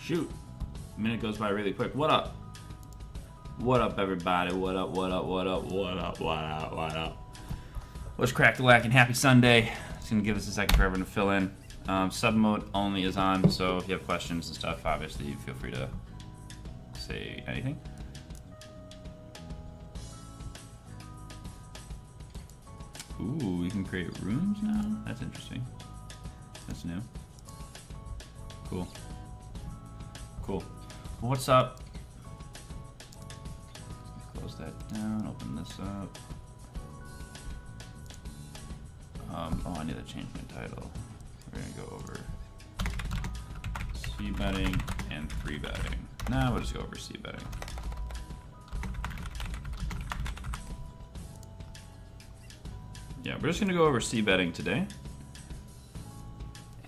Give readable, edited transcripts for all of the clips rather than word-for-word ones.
Shoot. A minute goes by really quick. What up? What up, everybody? What up, what up, what up, what up, what up, what up? What's crack the lack and happy Sunday. It's going to give us a second for everyone to fill in. Sub mode only is on, so if you have questions and stuff, obviously feel free to say anything. Ooh, we can create rooms now? That's interesting. That's new. Cool. Cool. Well, what's up? Close that down, open this up. Oh, I need to change my title. We're gonna go over Cbetting and free betting. Nah, we'll just go over Cbetting. Yeah, we're just gonna go over Cbetting today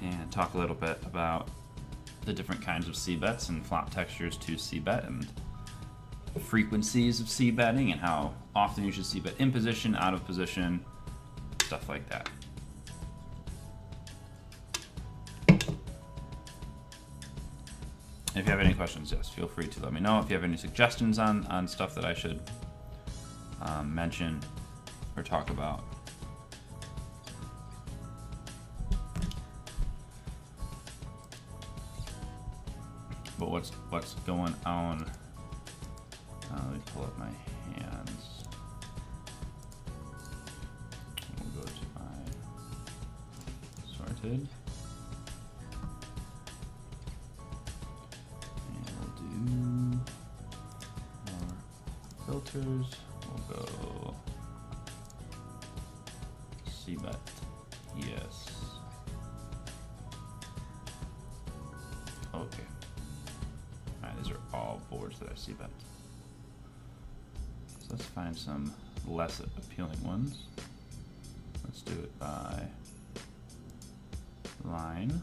and talk a little bit about the different kinds of C-bets and flop textures to C-bet and frequencies of C-betting and how often you should C-bet in position, out of position, stuff like that. If you have any questions, yes, feel free to let me know. If you have any suggestions on stuff that I should mention or talk about. But what's going on? Let me pull up my hands. We'll go to my sorted. And we'll do more filters. We'll go Cbet. Yes. Okay. These are all boards that I C-bet. So let's find some less appealing ones. Let's do it by line.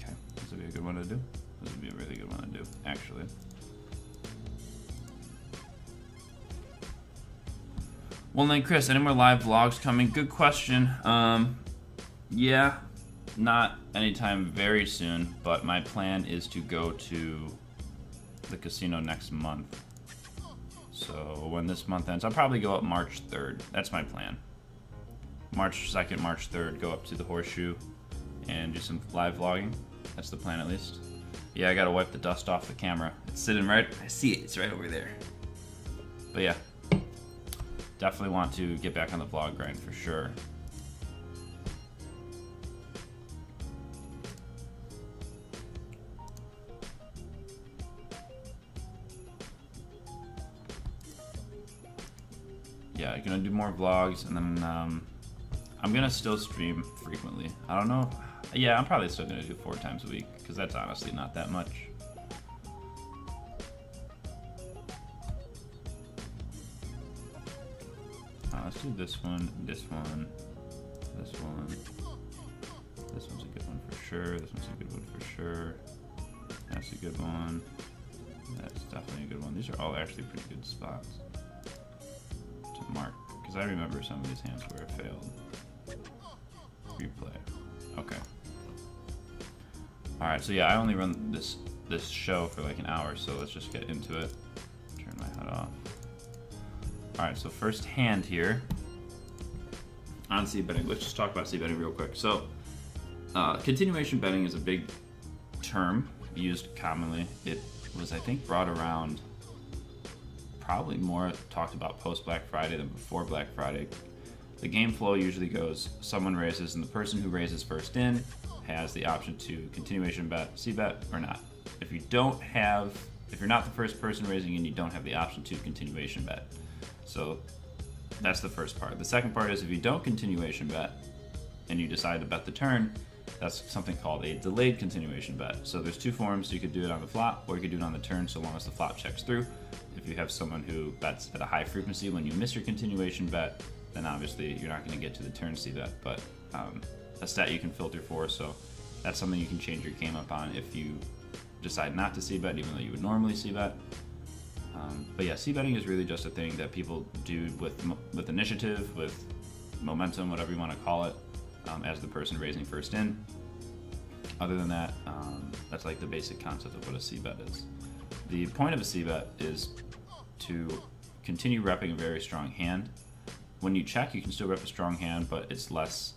Okay, this would be a good one to do. This would be a really good one to do, actually. Well, then, Chris, any more live vlogs coming? Good question. Yeah, not anytime very soon, but my plan is to go to the casino next month. So when this month ends, I'll probably go up March 3rd. That's my plan. March 2nd, March 3rd, go up to the Horseshoe and do some live vlogging. That's the plan, at least. Yeah, I gotta wipe the dust off the camera. It's sitting right, I see it, it's right over there. But yeah. Definitely want to get back on the vlog grind for sure. Yeah, I'm gonna do more vlogs, and then I'm gonna still stream frequently. I don't know. Yeah, I'm probably still gonna do 4 times a week because that's honestly not that much. Let's do this one, this one, this one. This one's a good one for sure. This one's a good one for sure. That's a good one. That's definitely a good one. These are all actually pretty good spots to mark because I remember some of these hands where it failed. Replay. Okay. All right. So yeah, I only run this show for like an hour, so let's just get into it. Turn my HUD off. Alright, so first hand here on Cbetting. Let's just talk about Cbetting real quick. So, continuation betting is a big term used commonly. It was, I think, brought around probably more talked about post Black Friday than before Black Friday. The game flow usually goes someone raises, and the person who raises first in has the option to continuation bet, Cbet, or not. If you're not the first person raising in, you don't have the option to continuation bet. So that's the first part. The second part is if you don't continuation bet and you decide to bet the turn, that's something called a delayed continuation bet. So there's 2 forms. You could do it on the flop or you could do it on the turn so long as the flop checks through. If you have someone who bets at a high frequency when you miss your continuation bet, then obviously you're not going to get to the turn C-bet, but a stat you can filter for, so that's something you can change your game up on if you decide not to C-bet even though you would normally C-bet. But yeah, C-betting is really just a thing that people do with initiative, with momentum, whatever you want to call it, as the person raising first in. Other than that, that's like the basic concept of what a c-bet is. The point of a c-bet is to continue repping a very strong hand. When you check, you can still rep a strong hand, but it's less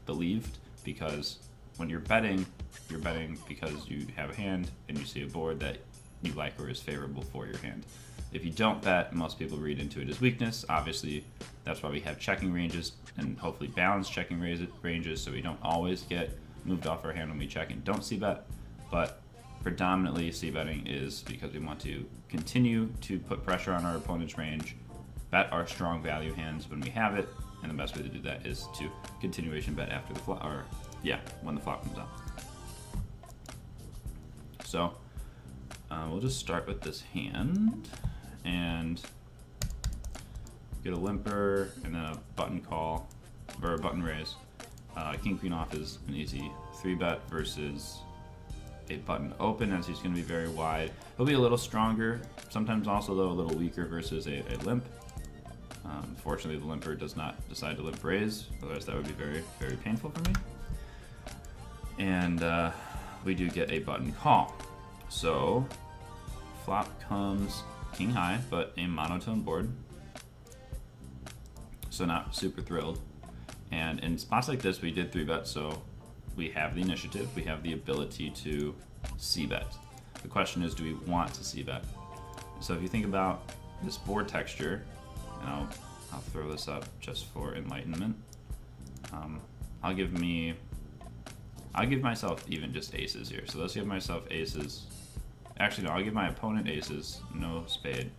believed, because when you're betting because you have a hand and you see a board that you like or is favorable for your hand. If you don't bet, most people read into it as weakness. Obviously, that's why we have checking ranges and hopefully balanced checking ranges, so we don't always get moved off our hand when we check and don't c-bet. But predominantly, c-betting is because we want to continue to put pressure on our opponent's range, bet our strong value hands when we have it, and the best way to do that is to continuation bet after the flop, or when the flop comes out. So we'll just start with this hand and get a limper and then a button call, or a button raise. King queen off is an easy 3-bet versus a button open, as he's going to be very wide. He'll be a little stronger, sometimes also though a little weaker versus a limp. Fortunately, the limper does not decide to limp raise, otherwise that would be very, very painful for me. And we do get a button call. So flop comes king high, but a monotone board, so not super thrilled. And in spots like this, we did 3-bet, so we have the initiative, we have the ability to c-bet. The question is, do we want to c-bet? So if you think about this board texture, and I'll throw this up just for enlightenment. I'll give myself even just aces here. So let's give myself aces. Actually, no, I'll give my opponent aces, no spade.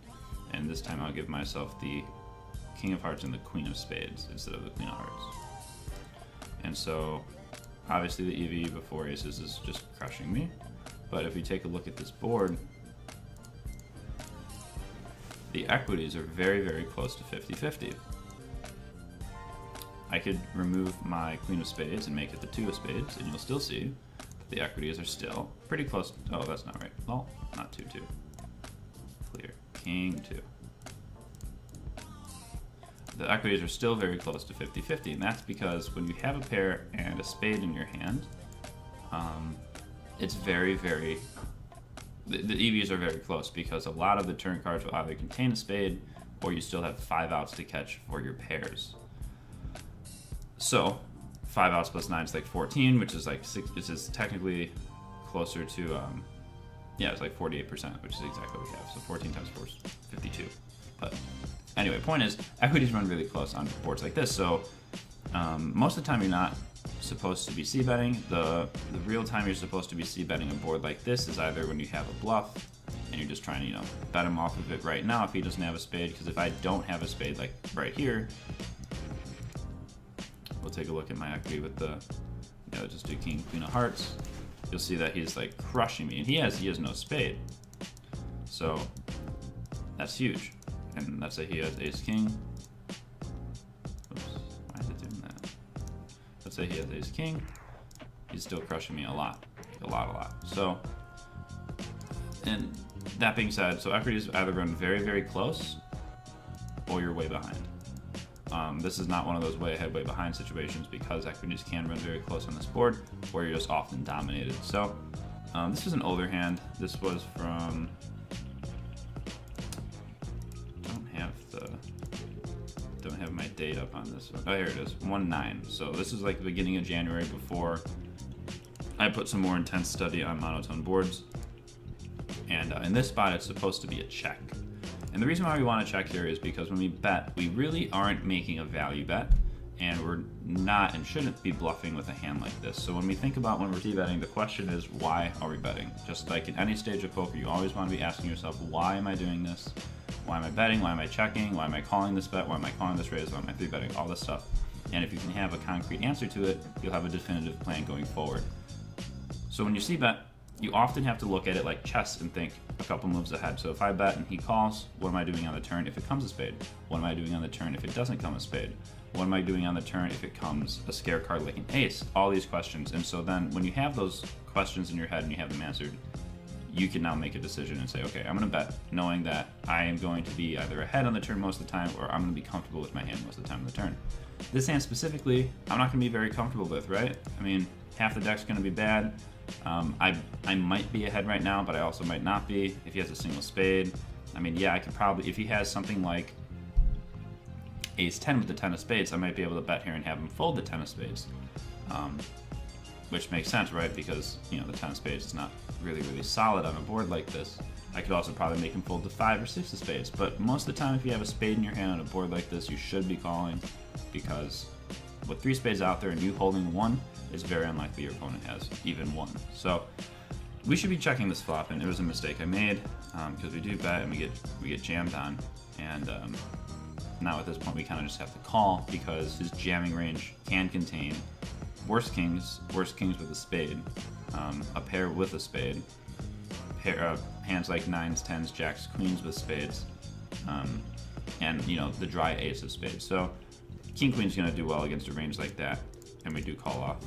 And this time I'll give myself the king of hearts and the queen of spades instead of the queen of hearts. And so, obviously the EV before aces is just crushing me. But if we take a look at this board, the equities are very, very close to 50-50. I could remove my queen of spades and make it the 2 of spades, and you'll still see that the equities are still pretty close. Oh, that's not right. Well, not 2-2. Clear. King 2. The equities are still very close to 50-50, and that's because when you have a pair and a spade in your hand, it's very, very... The EVs are very close, because a lot of the turn cards will either contain a spade, or you still have 5 outs to catch for your pairs. So 5 outs plus 9 is like 14, which is like 6. This is technically closer to it's like 48%, which is exactly what we have. So 14 times 4 is 52. But anyway, point is, equities run really close on boards like this. So most of the time you're not supposed to be c-betting. The real time you're supposed to be c-betting a board like this is either when you have a bluff and you're just trying to, bet him off of it right now if he doesn't have a spade. Because if I don't have a spade, like right here, we'll take a look at my equity with the, just do king, queen of hearts. You'll see that he's like crushing me, and he has no spade. So that's huge. And let's say he has ace king. Oops, why is it doing that? Let's say he has ace king. He's still crushing me a lot. A lot. So, and that being said, so equities either run very, very close, or you're way behind. This is not one of those way ahead, way behind situations, because equities can run very close on this board, or you're just often dominated. So this is an older hand. This was from, don't have my date up on this one. Oh, here it is, 1-9. So this is like the beginning of January, before I put some more intense study on monotone boards. And in this spot, it's supposed to be a check. And the reason why we want to check here is because when we bet, we really aren't making a value bet, and we're not and shouldn't be bluffing with a hand like this. So when we think about when we're c-betting, the question is, why are we betting? Just like in any stage of poker, you always want to be asking yourself, why am I doing this? Why am I betting? Why am I checking? Why am I calling this bet? Why am I calling this raise? Why am I 3-betting? All this stuff. And if you can have a concrete answer to it, you'll have a definitive plan going forward. So when you c-bet, you often have to look at it like chess and think a couple moves ahead. So if I bet and he calls, what am I doing on the turn if it comes a spade? What am I doing on the turn if it doesn't come a spade? What am I doing on the turn if it comes a scare card like an ace? All these questions. And so then when you have those questions in your head and you have them answered, you can now make a decision and say, okay, I'm going to bet knowing that I am going to be either ahead on the turn most of the time, or I'm going to be comfortable with my hand most of the time on the turn. This hand specifically, I'm not going to be very comfortable with, right? I mean, half the deck's going to be bad. I might be ahead right now, but I also might not be. If he has a single spade, I mean, yeah, I could probably, if he has something like ace-10 with the 10 of spades, I might be able to bet here and have him fold the 10 of spades. Which makes sense, right? Because, you know, the 10 of spades is not really solid on a board like this. I could also probably make him fold the 5 or 6 of spades, but most of the time if you have a spade in your hand on a board like this, you should be calling, because with 3 spades out there and you holding 1, it's very unlikely your opponent has even 1. So we should be checking this flop, and it was a mistake I made, because we do bet and we get jammed on, and now at this point we kind of just have to call, because his jamming range can contain worse kings with a spade, a pair with a spade, hands like 9s, 10s, jacks, queens with spades, and, you know, the dry ace of spades. So king queen's going to do well against a range like that, and we do call off.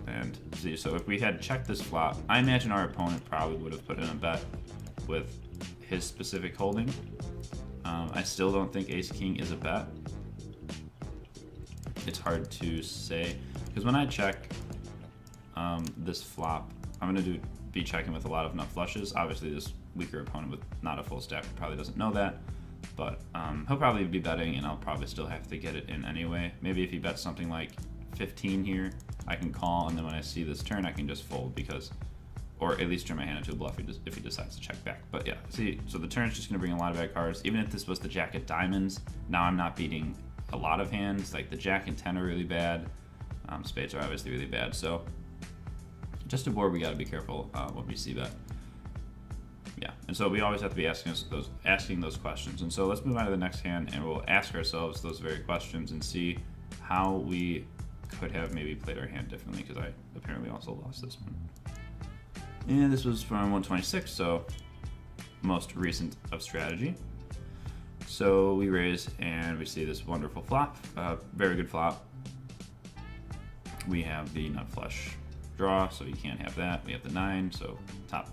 And see, so if we had checked this flop, I imagine our opponent probably would have put in a bet with his specific holding. I still don't think ace king is a bet. It's hard to say, because when I check this flop, I'm going to be checking with a lot of nut flushes. Obviously this weaker opponent with not a full stack probably doesn't know that, but he'll probably be betting, and I'll probably still have to get it in anyway. Maybe if he bets something like 15 here, I can call, and then when I see this turn I can just fold, because, or at least turn my hand into a bluff if he decides to check back. But yeah, see, so the turn's just going to bring a lot of bad cards. Even if this was the jack of diamonds, now I'm not beating a lot of hands. Like the jack and 10 are really bad, spades are obviously really bad, so just a board we got to be careful when we see that. Yeah, and so we always have to be asking those questions. And so let's move on to the next hand, and we'll ask ourselves those very questions and see how we could have maybe played our hand differently, because I apparently also lost this one. And this was from 126, so most recent of strategy. So we raise, and we see this wonderful flop, very good flop. We have the nut flush draw, so you can't have that. We have the 9, so top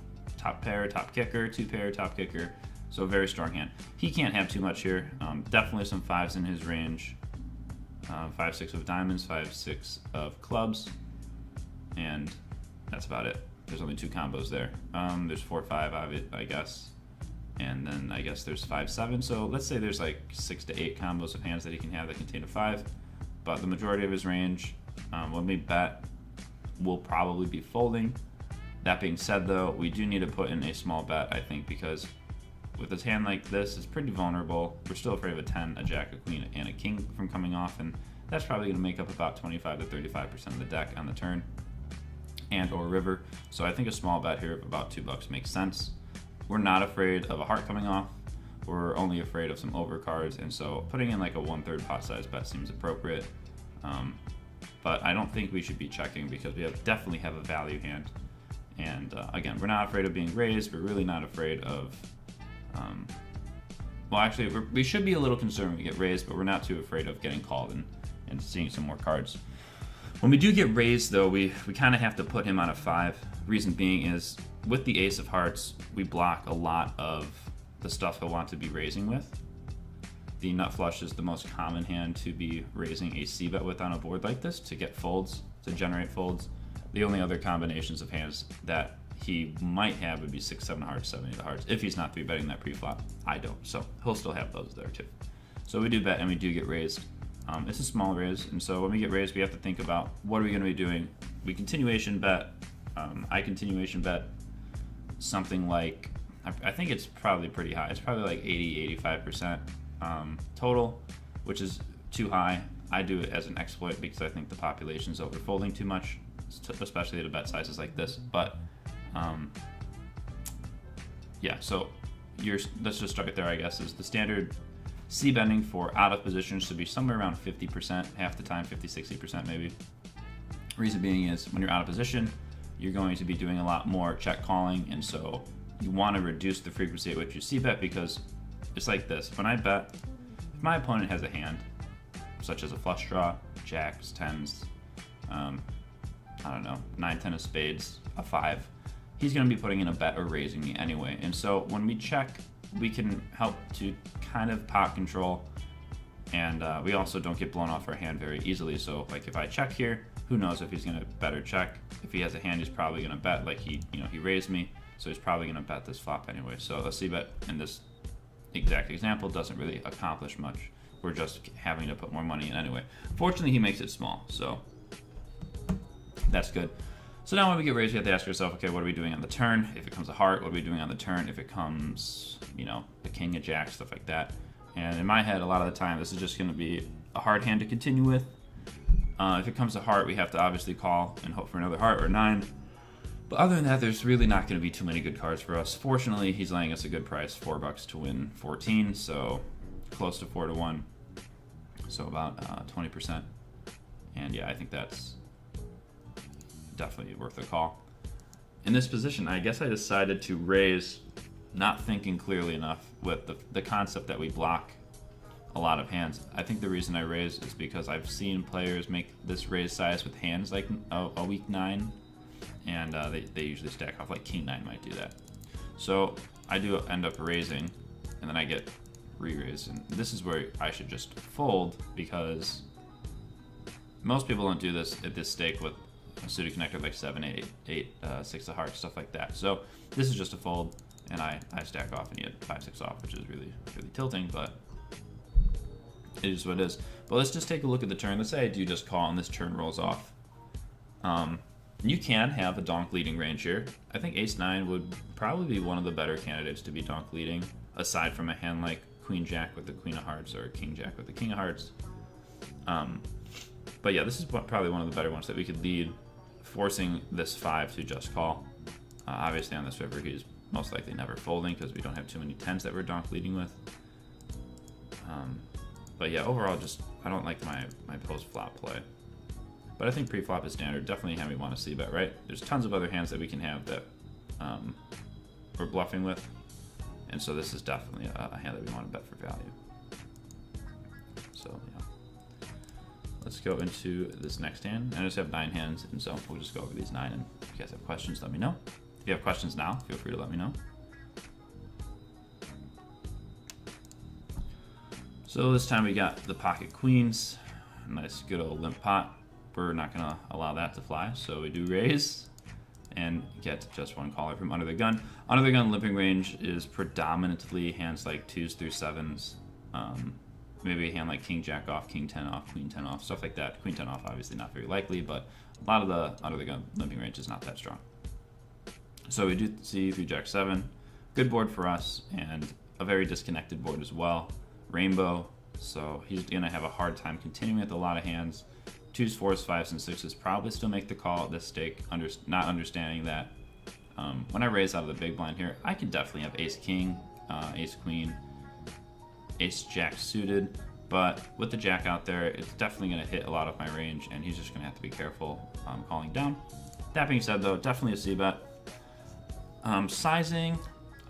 pair, top kicker, 2 pair, top kicker. So a very strong hand. He can't have too much here. Definitely some 5s in his range. 5, 6 of diamonds, 5, 6 of clubs, and that's about it. There's only 2 combos there. There's 4, 5 of it, I guess, and then I guess there's 5, 7. So let's say there's like 6 to 8 combos of hands that he can have that contain a 5. But the majority of his range, when we bet, will probably be folding. That being said, though, we do need to put in a small bet, I think, because with a hand like this, it's pretty vulnerable. We're still afraid of a 10, a jack, a queen, and a king from coming off, and that's probably going to make up about 25 to 35% of the deck on the turn, and or river. So I think a small bet here of about $2 makes sense. We're not afraid of a heart coming off. We're only afraid of some overcards, and so putting in like a 1/3 pot size bet seems appropriate. But I don't think we should be checking, because we definitely have a value hand. And again, we're not afraid of being raised. We're really not afraid of well, actually, we should be a little concerned when we get raised, but we're not too afraid of getting called and seeing some more cards. When we do get raised, though, we kind of have to put him on a 5. Reason being is, with the ace of hearts, we block a lot of the stuff he'll want to be raising with. The nut flush is the most common hand to be raising a c-bet with on a board like this, to get folds, to generate folds. The only other combinations of hands that he might have would be 6, 7 hearts, 7, 8 hearts, if he's not 3-betting that pre-flop. I don't, so he'll still have those there too. So we do bet, and we do get raised. It's a small raise, and so when we get raised, we have to think about what are we going to be doing. We continuation bet. I continuation bet something like, I think it's probably pretty high. It's probably like 80, 85% total, which is too high. I do it as an exploit because I think the population is overfolding too much, especially at a bet sizes like this. But yeah, so let's just start there, I guess, is the standard c-betting for out of position should be somewhere around 50%, half the time, 50, 60% maybe. Reason being is when you're out of position, you're going to be doing a lot more check calling, and so you want to reduce the frequency at which you c-bet, because it's like this. When I bet, if my opponent has a hand, such as a flush draw, jacks, 10s, I don't know, 9, 10 of spades, a 5, he's going to be putting in a bet or raising me anyway. And so when we check, we can help to kind of pot control, and we also don't get blown off our hand very easily. So like if I check here, who knows if he's going to bet or check. If he has a hand, he's probably going to bet. Like he raised me, so he's probably going to bet this flop anyway. So a c-bet in this exact example doesn't really accomplish much. We're just having to put more money in anyway. Fortunately, he makes it small, so that's good. So now when we get raised, we have to ask ourselves, okay, what are we doing on the turn? If it comes a heart, what are we doing on the turn? If it comes, a king, a jack, stuff like that. And in my head, a lot of the time, this is just going to be a hard hand to continue with. If it comes to heart, we have to obviously call and hope for another heart or 9. But other than that, there's really not going to be too many good cards for us. Fortunately, he's laying us a good price, $4 to win 14, so close to 4 to 1. So about 20%. And yeah, I think that's definitely worth a call. In this position, I guess I decided to raise, not thinking clearly enough with the concept that we block a lot of hands. I think the reason I raise is because I've seen players make this raise size with hands like a weak 9, and they usually stack off, like king 9 might do that. So I do end up raising, and then I get re-raised, and this is where I should just fold, because most people don't do this at this stake with a suited connector like 7, 8, 6 of hearts, stuff like that. So this is just a fold, and I stack off and get 5, 6 off, which is really tilting, but it is what it is. But let's just take a look at the turn. Let's say I do just call and this turn rolls off. You can have a donk leading range here. I think ace-9 would probably be one of the better candidates to be donk leading, aside from a hand like queen-jack with the queen of hearts or king-jack with the king of hearts. But yeah, this is probably one of the better ones that we could lead, forcing this 5 to just call. Obviously on this river, he's most likely never folding because we don't have too many 10s that we're donk leading with. But yeah, overall, I don't like my post-flop play. But I think pre-flop is standard. Definitely a hand we want to c-bet, right? There's tons of other hands that we can have that we're bluffing with. And so this is definitely a hand that we want to bet for value. So yeah. Let's go into this next hand. I just have 9 hands, and so we'll just go over these 9, and if you guys have questions, let me know. If you have questions now, feel free to let me know. So this time we got the pocket queens, nice good old limp pot. We're not gonna allow that to fly, so we do raise and get just one caller from under the gun. Under the gun limping range is predominantly hands like 2s through 7s. Maybe a hand like king jack off, king 10 off, queen 10 off, stuff like that. Queen 10 off obviously not very likely, but a lot of the under the gun limping range is not that strong. So we do see 3 jack 7, good board for us, and a very disconnected board as well. Rainbow, so he's gonna have a hard time continuing with a lot of hands. 2s, 4s, 5s, and 6s probably still make the call at this stake, not understanding that when I raise out of the big blind here, I could definitely have ace king, ace queen, ace jack suited, but with the jack out there, it's definitely going to hit a lot of my range, and he's just going to have to be careful calling down. That being said, though, definitely a c-bet. Sizing,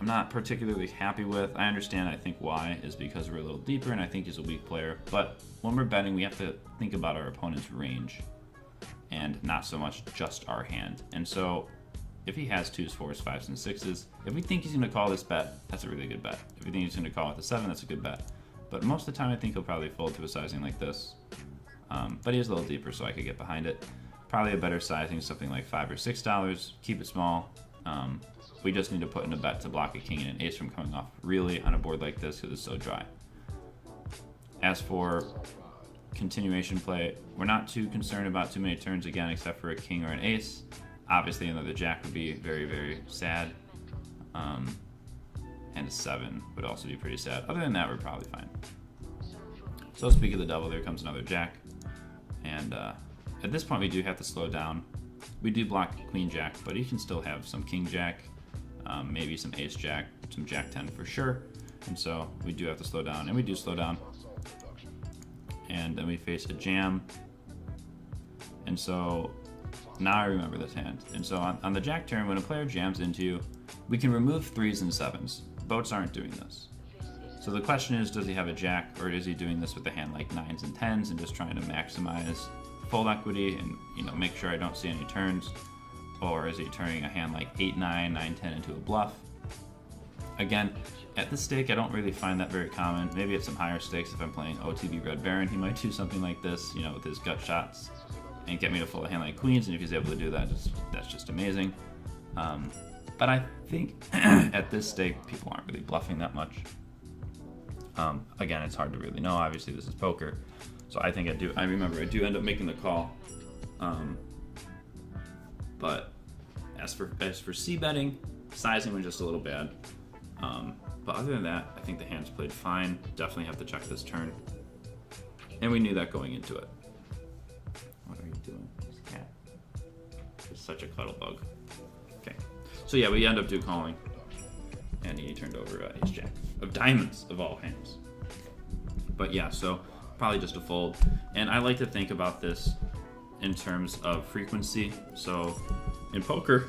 I'm not particularly happy with. I understand, I think why is because we're a little deeper, and I think he's a weak player, but when we're betting, we have to think about our opponent's range and not so much just our hand. And so if he has 2s, 4s, 5s, and 6s, if we think he's going to call this bet, that's a really good bet. If we think he's going to call with a 7, that's a good bet. But most of the time, I think he'll probably fold to a sizing like this. But he is a little deeper, so I could get behind it. Probably a better sizing, something like $5 or $6. Keep it small. We just need to put in a bet to block a king and an ace from coming off really on a board like this because it's so dry. As for continuation play, we're not too concerned about too many turns again, except for a king or an ace. Obviously, another jack would be very, very sad. And a 7 would also be pretty sad. Other than that, we're probably fine. So speak of the devil, there comes another jack. And at this point, we do have to slow down. We do block queen jack, but you can still have some king jack, maybe some ace jack, some jack 10 for sure. And so we do have to slow down, and we do slow down. And then we face a jam. And so now I remember this hand. And so on the jack turn, when a player jams into you, we can remove 3s and 7s. Boats aren't doing this. So the question is, does he have a jack, or is he doing this with a hand like 9s and 10s and just trying to maximize fold equity and make sure I don't see any turns? Or is he turning a hand like 8-9, 9-10 into a bluff? Again, at this stake, I don't really find that very common. Maybe at some higher stakes, if I'm playing OTB Red Baron, he might do something like this, you know, with his gut shots and get me to fold a hand like queens. And if he's able to do that, that's just amazing. But I think at this stake, people aren't really bluffing that much. Again, it's hard to really know. Obviously, this is poker, so I think I remember I do end up making the call. But as for c-betting, sizing was just a little bad. But other than that, I think the hand's played fine. Definitely have to check this turn. And we knew that going into it. What are you doing? This cat is such a cuddle bug. Okay. So yeah, we end up calling. And he turned over ace jack of diamonds of all hands. But yeah, so probably just a fold. And I like to think about this in terms of frequency. So in poker,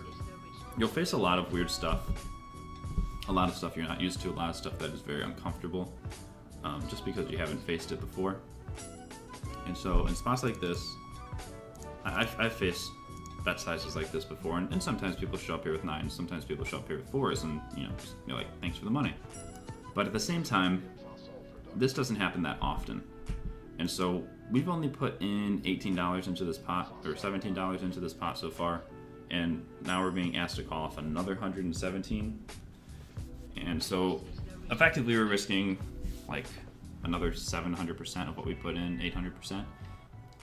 you'll face a lot of weird stuff. A lot of stuff you're not used to, a lot of stuff that is very uncomfortable, just because you haven't faced it before. And so in spots like this, I've faced bet sizes like this before, and sometimes people show up here with 9s, sometimes people show up here with 4s, and you're like, thanks for the money. But at the same time, this doesn't happen that often. And so we've only put in $18 into this pot, or $17 into this pot so far, and now we're being asked to call off another 117. And so effectively we're risking like another 700% of what we put in, 800%.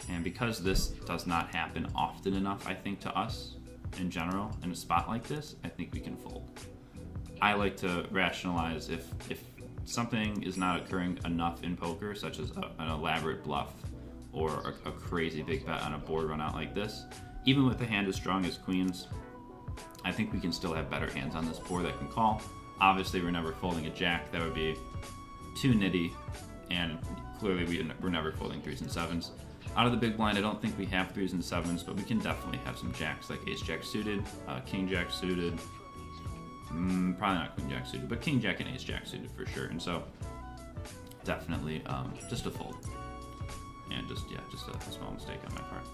And because this does not happen often enough, I think, to us in general, in a spot like this, I think we can fold. I like to rationalize if something is not occurring enough in poker, such as an elaborate bluff or a crazy big bet on a board run out like this, even with the hand as strong as queens, I think we can still have better hands on this board that can call. Obviously, we're never folding a jack. That would be too nitty, and clearly we're never folding 3s and 7s. Out of the big blind, I don't think we have 3s and 7s, but we can definitely have some jacks, like ace jack suited, king jack suited, probably not queen jack suited, but king jack and ace jack suited for sure. And so definitely just a fold, and just a small mistake on my part.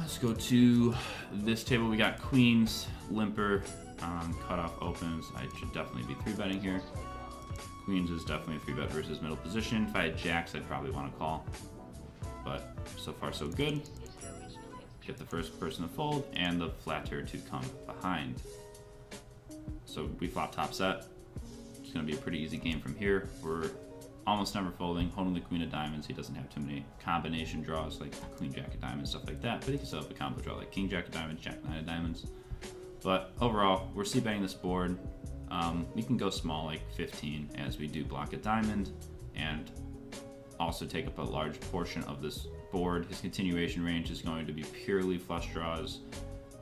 Let's go to this table. We got queens, limper, cutoff opens. I should definitely be 3-betting here. Queens is definitely a 3-bet versus middle position. If I had jacks, I'd probably want to call. But so far so good. Get the first person to fold and the flatter to come behind. So we flop top set. It's going to be a pretty easy game from here. We're almost never folding, holding the queen of diamonds. He doesn't have too many combination draws like queen jack of diamonds, stuff like that, but he can still have a combo draw like king jack of diamonds, jack 9 of diamonds. But overall, we're c-betting this board. We can go small like 15 as we do block a diamond and also take up a large portion of this board. His continuation range is going to be purely flush draws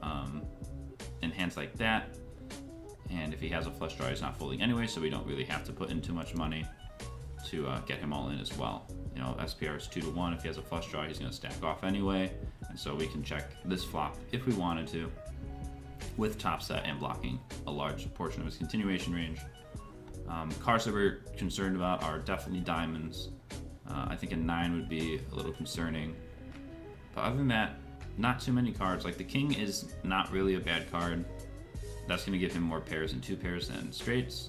and hands like that. And if he has a flush draw, he's not folding anyway, so we don't really have to put in too much money to get him all in as well. You know, SPR is 2-1. If he has a flush draw, he's going to stack off anyway, and so we can check this flop if we wanted to, with top set and blocking a large portion of his continuation range. Cards that we're concerned about are definitely diamonds. I think a 9 would be a little concerning, but other than that, not too many cards. Like the king is not really a bad card. That's going to give him more pairs and 2 pairs than straights.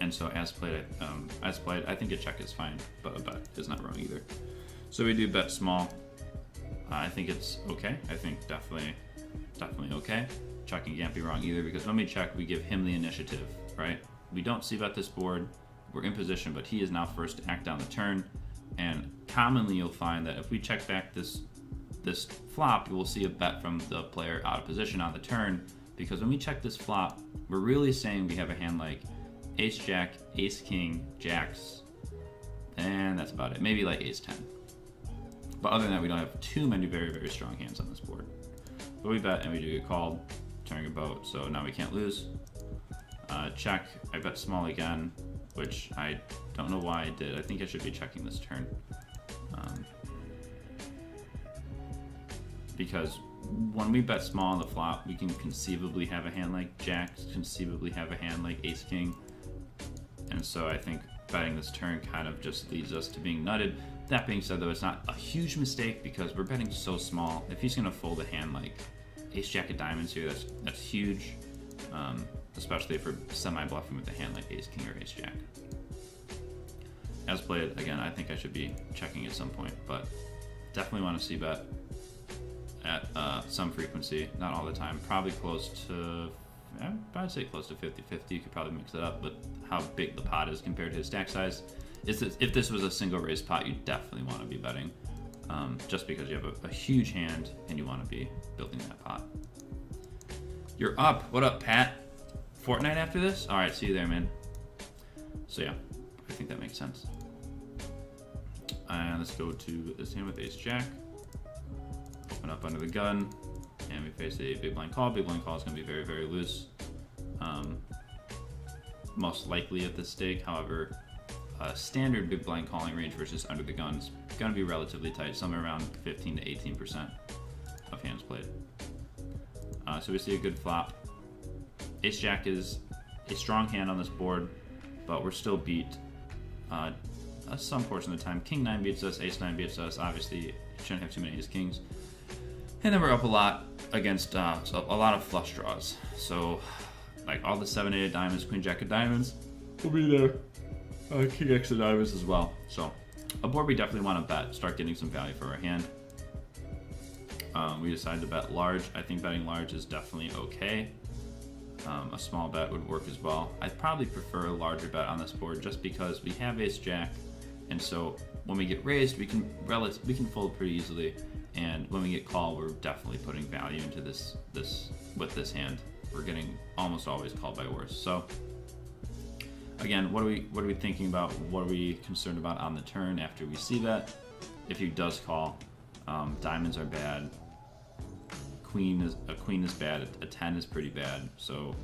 And so as played, I think a check is fine, but a bet is not wrong either. So we do bet small. I think it's okay. I think definitely okay. Checking can't be wrong either, because when we check, we give him the initiative, right? We don't c-bet this board. We're in position, but he is now first to act down the turn. And commonly you'll find that if we check back this flop, you will see a bet from the player out of position on the turn, because when we check this flop, we're really saying we have a hand like ace jack, ace king, jacks, and that's about it. Maybe like ace 10. But other than that, we don't have too many very, very strong hands on this board. But we bet and we do get called, turning a boat, so now we can't lose. Check, I bet small again, which I don't know why I did. I think I should be checking this turn. Because when we bet small on the flop, we can conceivably have a hand like jacks, conceivably have a hand like ace king. And so I think betting this turn kind of just leads us to being nutted. That being said, though, it's not a huge mistake because we're betting so small. If he's going to fold a hand like ace jack of diamonds here, that's huge, especially if we're semi-bluffing with a hand like ace king or ace jack. As played, again, I think I should be checking at some point, but definitely want to see bet at some frequency, not all the time. Probably close to, I'd say close to 50-50. You could probably mix it up, but how big the pot is compared to his stack size. If this was a single raise pot, you definitely want to be betting, just because you have a huge hand and you want to be building that pot. You're up. What up, Pat? Fortnite after this? All right, see you there, man. So yeah, I think that makes sense. And let's go to this hand with ace jack. Open up under the gun, and we face a big blind call. Big blind call is going to be very, very loose. Most likely at this stake, however, standard big blind calling range versus under the gun is going to be relatively tight, somewhere around 15 to 18% of hands played. So we see a good flop. Ace jack is a strong hand on this board, but we're still beat some portion of the time. King 9 beats us, ace 9 beats us. Obviously, you shouldn't have too many ace kings. And then we're up a lot against a lot of flush draws. So, like all the 7-8 of diamonds, queen jack of diamonds will be there. King X of diamonds as well. So, a board we definitely want to bet, start getting some value for our hand. We decided to bet large. I think betting large is definitely okay. A small bet would work as well. I'd probably prefer a larger bet on this board just because we have ace jack, and so when we get raised, we can fold pretty easily, and when we get called, we're definitely putting value into this with this hand. We're getting almost always called by worse. So again, what are we thinking about? What are we concerned about on the turn after we see that? If he does call, diamonds are bad. A queen is bad. A 10 is pretty bad. So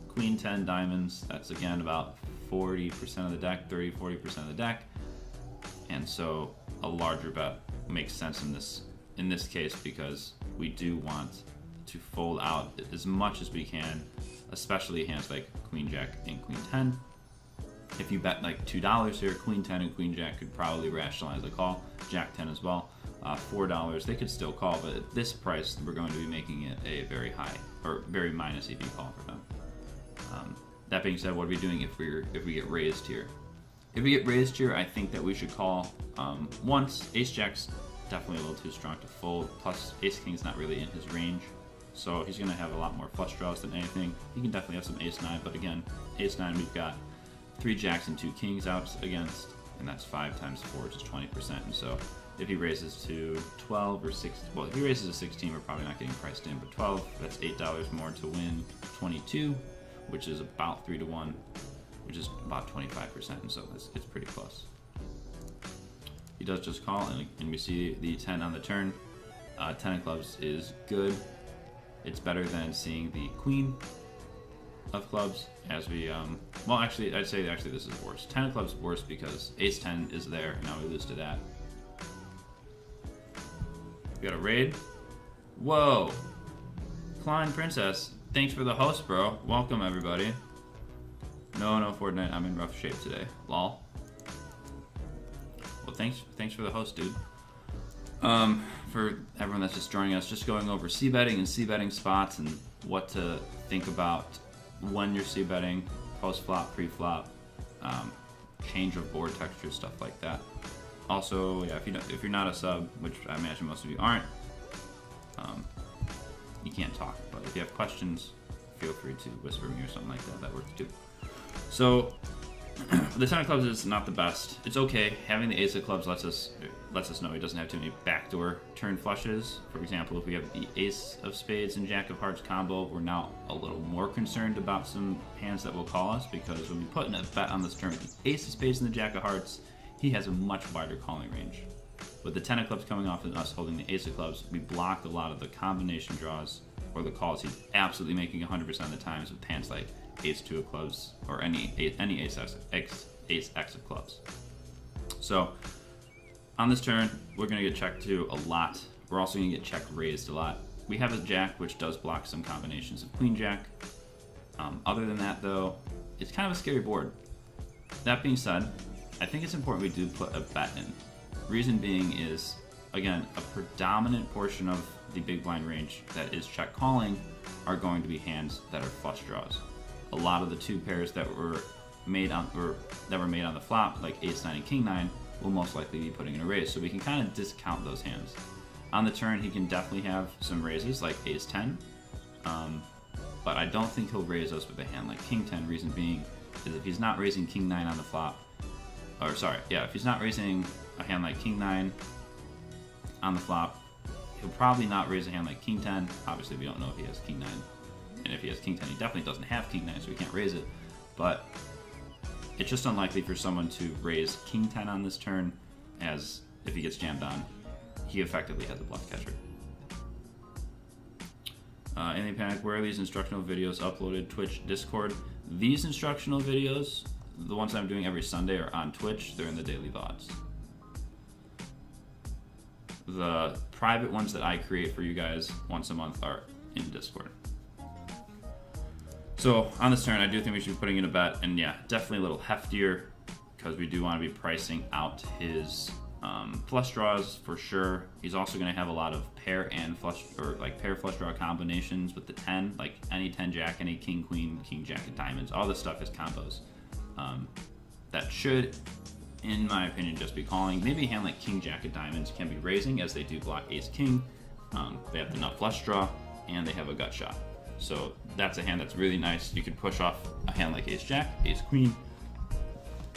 queen 10 diamonds. That's again about 40% of the deck, 30-40% of the deck. And so a larger bet makes sense in this case because we do want to fold out as much as we can, especially hands like queen jack and queen 10. If you bet like $2 here, queen 10 and queen jack could probably rationalize a call. Jack 10 as well. $4, they could still call, but at this price, we're going to be making it a very high or very minus EV call for them. That being said, what are we doing if we get raised here? If we get raised here, I think that we should call once. Ace jack's definitely a little too strong to fold. Plus, ace king's not really in his range, so he's going to have a lot more flush draws than anything. He can definitely have some ace 9, but again, ace 9 we've got 3 jacks and 2 kings out against, and that's 5 times 4, which is 20%. And so if he raises to 12 or 6, well, if he raises to 16, we're probably not getting priced in, but 12, that's $8 more to win 22, which is about 3 to 1, which is about 25%, and so it's pretty close. He does just call, and we see the 10 on the turn. 10 of clubs is good. It's better than seeing the queen of clubs as we, well, actually, I'd say actually this is worse. 10 of clubs is worse because ace 10 is there, and now we lose to that. We got a raid. Whoa. Klein Princess, thanks for the host, bro. Welcome, everybody. No, Fortnite, I'm in rough shape today. Lol. Well, thanks for the host, dude. For everyone that's just joining us, just going over c-betting and c-betting spots and what to think about when you're c-betting, post-flop, pre-flop, change of board texture, stuff like that. Also, yeah, if you're not a sub, which I imagine most of you aren't, you can't talk. But if you have questions, feel free to whisper me or something like that. That works too. So the 10 of clubs is not the best. It's okay. Having the ace of clubs lets us know he doesn't have too many backdoor turn flushes. For example, if we have the ace of spades and jack of hearts combo, we're now a little more concerned about some hands that will call us, because when we put in a bet on this turn with the ace of spades and the jack of hearts, he has a much wider calling range. With the 10 of clubs coming off and us holding the ace of clubs, we block a lot of the combination draws or the calls he's absolutely making 100% of the times with hands like ace 2 of clubs or any ace x of clubs. So on this turn, we're going to get checked to a lot. We're also going to get check raised a lot. We have a jack, which does block some combinations of queen jack. Other than that, though, it's kind of a scary board. That being said, I think it's important we do put a bet in. Reason being is, again, a predominant portion of the big blind range that is check calling are going to be hands that are flush draws. A lot of the two pairs that were made on the flop, like ace 9 and king 9, will most likely be putting in a raise. So we can kind of discount those hands. On the turn, he can definitely have some raises like ace 10, but I don't think he'll raise us with a hand like king 10. Reason being is if he's not raising king 9 on the flop, or sorry, yeah, if he's not raising a hand like king 9 on the flop, he'll probably not raise a hand like king 10. Obviously, we don't know if he has king 9. And if he has king 10, he definitely doesn't have king 9, so we can't raise it. But it's just unlikely for someone to raise king 10 on this turn, as if he gets jammed on, he effectively has a bluff catcher. Any panic, where are these instructional videos uploaded? Twitch, Discord. These instructional videos, the ones I'm doing every Sunday, are on Twitch. They're in the daily VODs. The private ones that I create for you guys once a month are in Discord. So on this turn, I do think we should be putting in a bet, and yeah, definitely a little heftier because we do want to be pricing out his flush draws for sure. He's also going to have a lot of pair and flush, or like pair flush draw combinations with the 10, like any 10 jack, any king queen, king jack of diamonds. All this stuff is combos that should, in my opinion, just be calling. Maybe a hand like king jack of diamonds can be raising, as they do block ace king. They have the nut flush draw and they have a gut shot. So that's a hand that's really nice. You could push off a hand like ace jack, ace queen,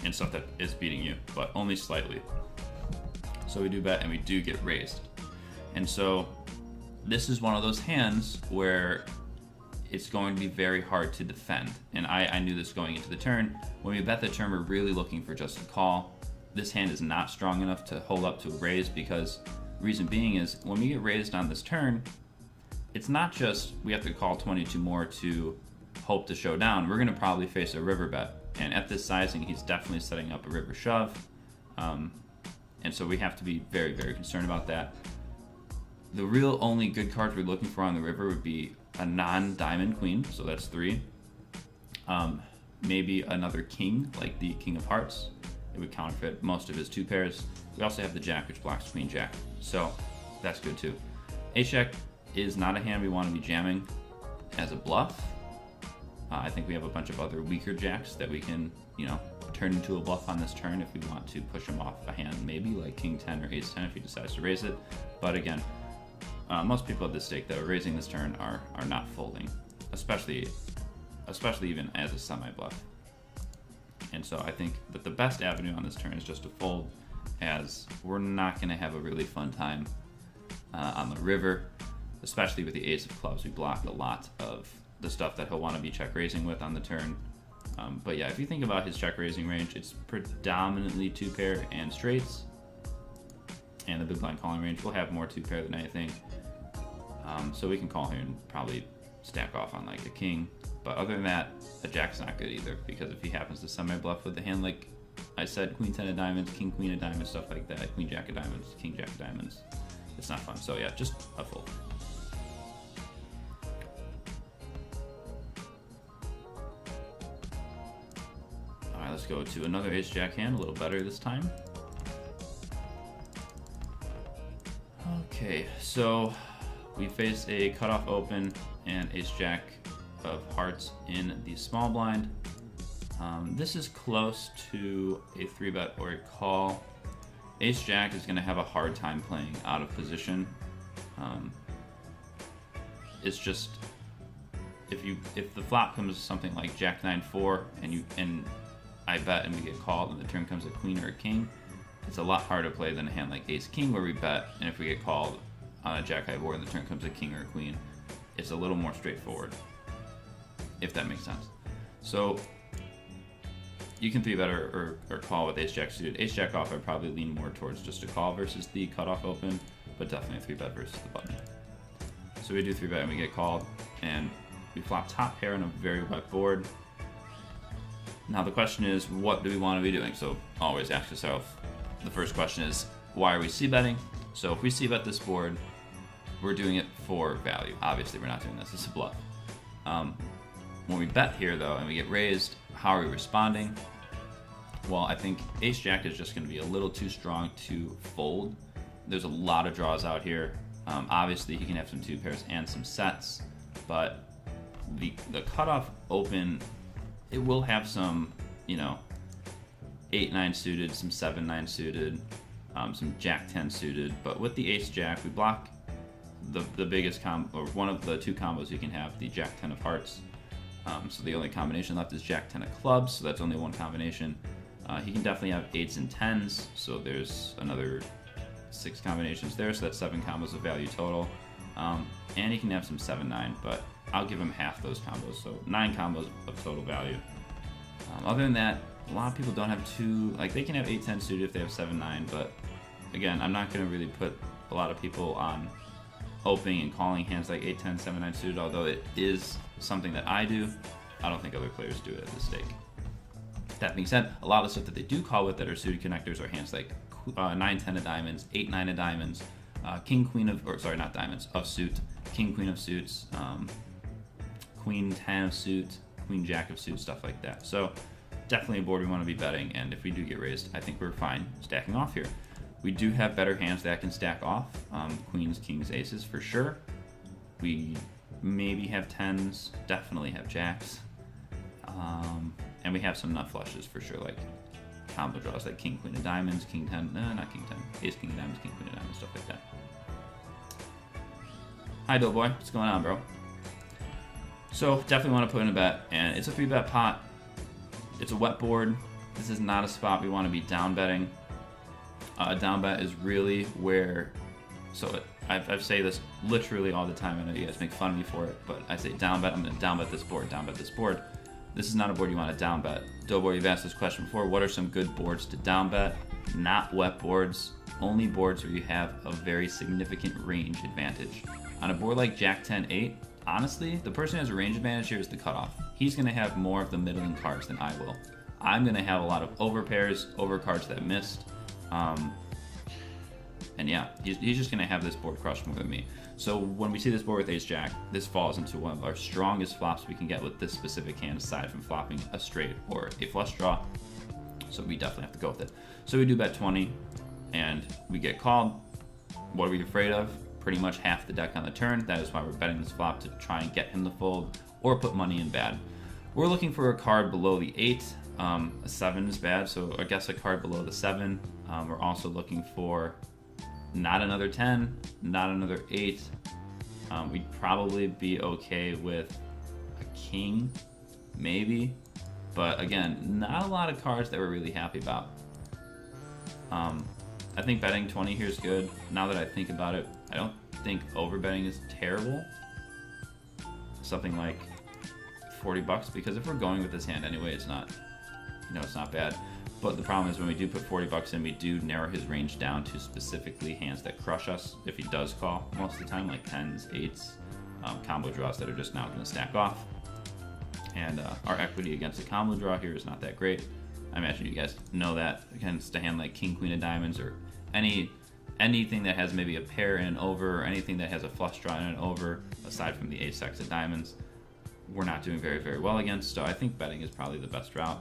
and stuff that is beating you, but only slightly. So we do bet and we do get raised. And so this is one of those hands where it's going to be very hard to defend. And I knew this going into the turn. When we bet the turn, we're really looking for just a call. This hand is not strong enough to hold up to a raise, because reason being is when we get raised on this turn, it's not just we have to call 22 more to hope to show down. We're going to probably face a river bet. And at this sizing, he's definitely setting up a river shove. And so we have to be very, very concerned about that. The real only good cards we're looking for on the river would be a non-diamond queen, so that's 3. Maybe another king, like the king of hearts. It would counterfeit most of his 2 pairs. We also have the jack, which blocks queen jack, so that's good too. Ace jack is not a hand we want to be jamming as a bluff. I think we have a bunch of other weaker jacks that we can, turn into a bluff on this turn if we want to push him off a hand, maybe like king 10 or ace 10 if he decides to raise it. But again, most people at this stake that are raising this turn are not folding, especially even as a semi-bluff. And so I think that the best avenue on this turn is just to fold, as we're not going to have a really fun time on the river, especially with the ace of clubs. We block a lot of the stuff that he'll want to be check raising with on the turn. But yeah, if you think about his check raising range, it's predominantly 2-pair and straights. And the big blind calling range will have more 2-pair than anything. So we can call here and probably stack off on like a king. But other than that, a jack's not good either, because if he happens to semi-bluff with a hand like I said, queen 10 of diamonds, king queen of diamonds, stuff like that, queen jack of diamonds, king jack of diamonds, it's not fun. So yeah, just a fold. Alright, let's go to another ace jack hand, a little better this time. Okay, so we face a cutoff open and ace jack of hearts in the small blind. This is close to a 3-bet or a call. Ace jack is going to have a hard time playing out of position. It's just if the flop comes something like jack 9-4 and I bet and we get called and the turn comes a queen or a king, it's a lot harder to play than a hand like ace king where we bet, and if we get called on a jack high board and the turn comes a king or a queen, it's a little more straightforward, if that makes sense. So you can 3-bet or call with ace jack suited. Ace jack off, I'd probably lean more towards just a call versus the cutoff open, but definitely a 3-bet versus the button. So we do 3-bet and we get called, and we flop top pair on a very wet board. Now the question is, what do we want to be doing? So always ask yourself, the first question is, why are we c-betting? So if we c-bet this board, we're doing it for value. Obviously we're not doing this, it's a bluff. When we bet here though, and we get raised, how are we responding? Well, I think ace-jack is just going to be a little too strong to fold. There's a lot of draws out here. Obviously, he can have some 2 pairs and some sets, but the cutoff open, it will have some, you know, 8-9 suited, some 7-9 suited, some jack-10 suited. But with the ace-jack, we block the biggest or one of the 2 combos you can have, the jack-10 of hearts. So the only combination left is jack-10 of clubs, so that's only one combination. He can definitely have 8s and 10s, so there's another 6 combinations there, so that's 7 combos of value total. And he can have some 7-9, but I'll give him half those combos, so 9 combos of total value. Other than that, a lot of people don't have like they can have 8-10 suited if they have 7-9, but again, I'm not going to really put a lot of people on opening and calling hands like 8-10, 7-9 suited, although it is something that I do. I don't think other players do it at this stake. That being said, a lot of the stuff that they do call with that are suited connectors are hands like 9-10 of diamonds, 8-9 of diamonds, king-queen of, or sorry, not diamonds, of suit, king-queen of suits, queen-10 of suit, queen-jack of suit, stuff like that. So definitely a board we want to be betting, and if we do get raised, I think we're fine stacking off here. We do have better hands that can stack off, queens, kings, aces for sure. We maybe have 10s, definitely have jacks, and we have some nut flushes for sure, like combo draws like king, queen of diamonds, king 10, not king 10, ace, king of diamonds, king, queen of diamonds, stuff like that. Hi, Doughboy, what's going on, bro? So definitely want to put in a bet, and it's a 3-bet pot. It's a wet board. This is not a spot we want to be down betting. Down bet is really where, so I say this literally all the time. I know you guys make fun of me for it, but I say down bet. I'm going to down bet this board, down bet this board. This is not a board you want to down bet. Doughboy, you've asked this question before. What are some good boards to down bet? Not wet boards, only boards where you have a very significant range advantage. On a board like Jack 10-8, honestly, the person who has a range advantage here is the cutoff. He's going to have more of the middling cards than I will. I'm going to have a lot of over pairs, over cards that missed. And yeah, he's just going to have this board crushed more than me. So when we see this board with ace-jack, this falls into one of our strongest flops we can get with this specific hand, aside from flopping a straight or a flush draw. So we definitely have to go with it. So we do bet 20, and we get called. What are we afraid of? Pretty much half the deck on the turn. That is why we're betting this flop, to try and get him to fold or put money in bad. We're looking for a card below the 8. A 7 is bad, so I guess a card below the 7. We're also looking for not another 10, not another 8. We'd probably be okay with a king, maybe. But again, not a lot of cards that we're really happy about. I think betting 20 here is good. Now that I think about it, I don't think overbetting is terrible. Something like $40, because if we're going with this hand anyway, it's not, it's not bad. But the problem is when we do put $40 in, we do narrow his range down to specifically hands that crush us if he does call most of the time, like 10s, 8s, combo draws that are just now going to stack off. And our equity against a combo draw here is not that great. I imagine you guys know that against a hand like king, queen of diamonds, or anything that has maybe a pair and an over, or anything that has a flush draw and an over, aside from the ace-x of diamonds, we're not doing very, very well against. So I think betting is probably the best route.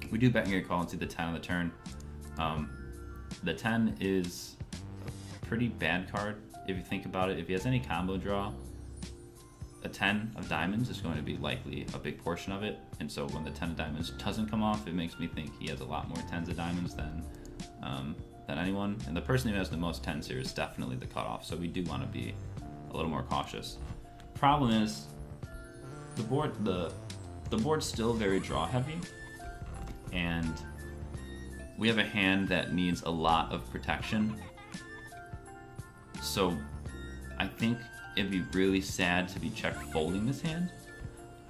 We do bet and get call and see the 10 on the turn. The 10 is a pretty bad card if you think about it. If he has any combo draw, a 10 of diamonds is going to be likely a big portion of it. And so when the 10 of diamonds doesn't come off, it makes me think he has a lot more 10s of diamonds than anyone. And the person who has the most 10s here is definitely the cutoff. So we do want to be a little more cautious. Problem is, the board's still very draw heavy. And we have a hand that needs a lot of protection. So I think it'd be really sad to be check folding this hand.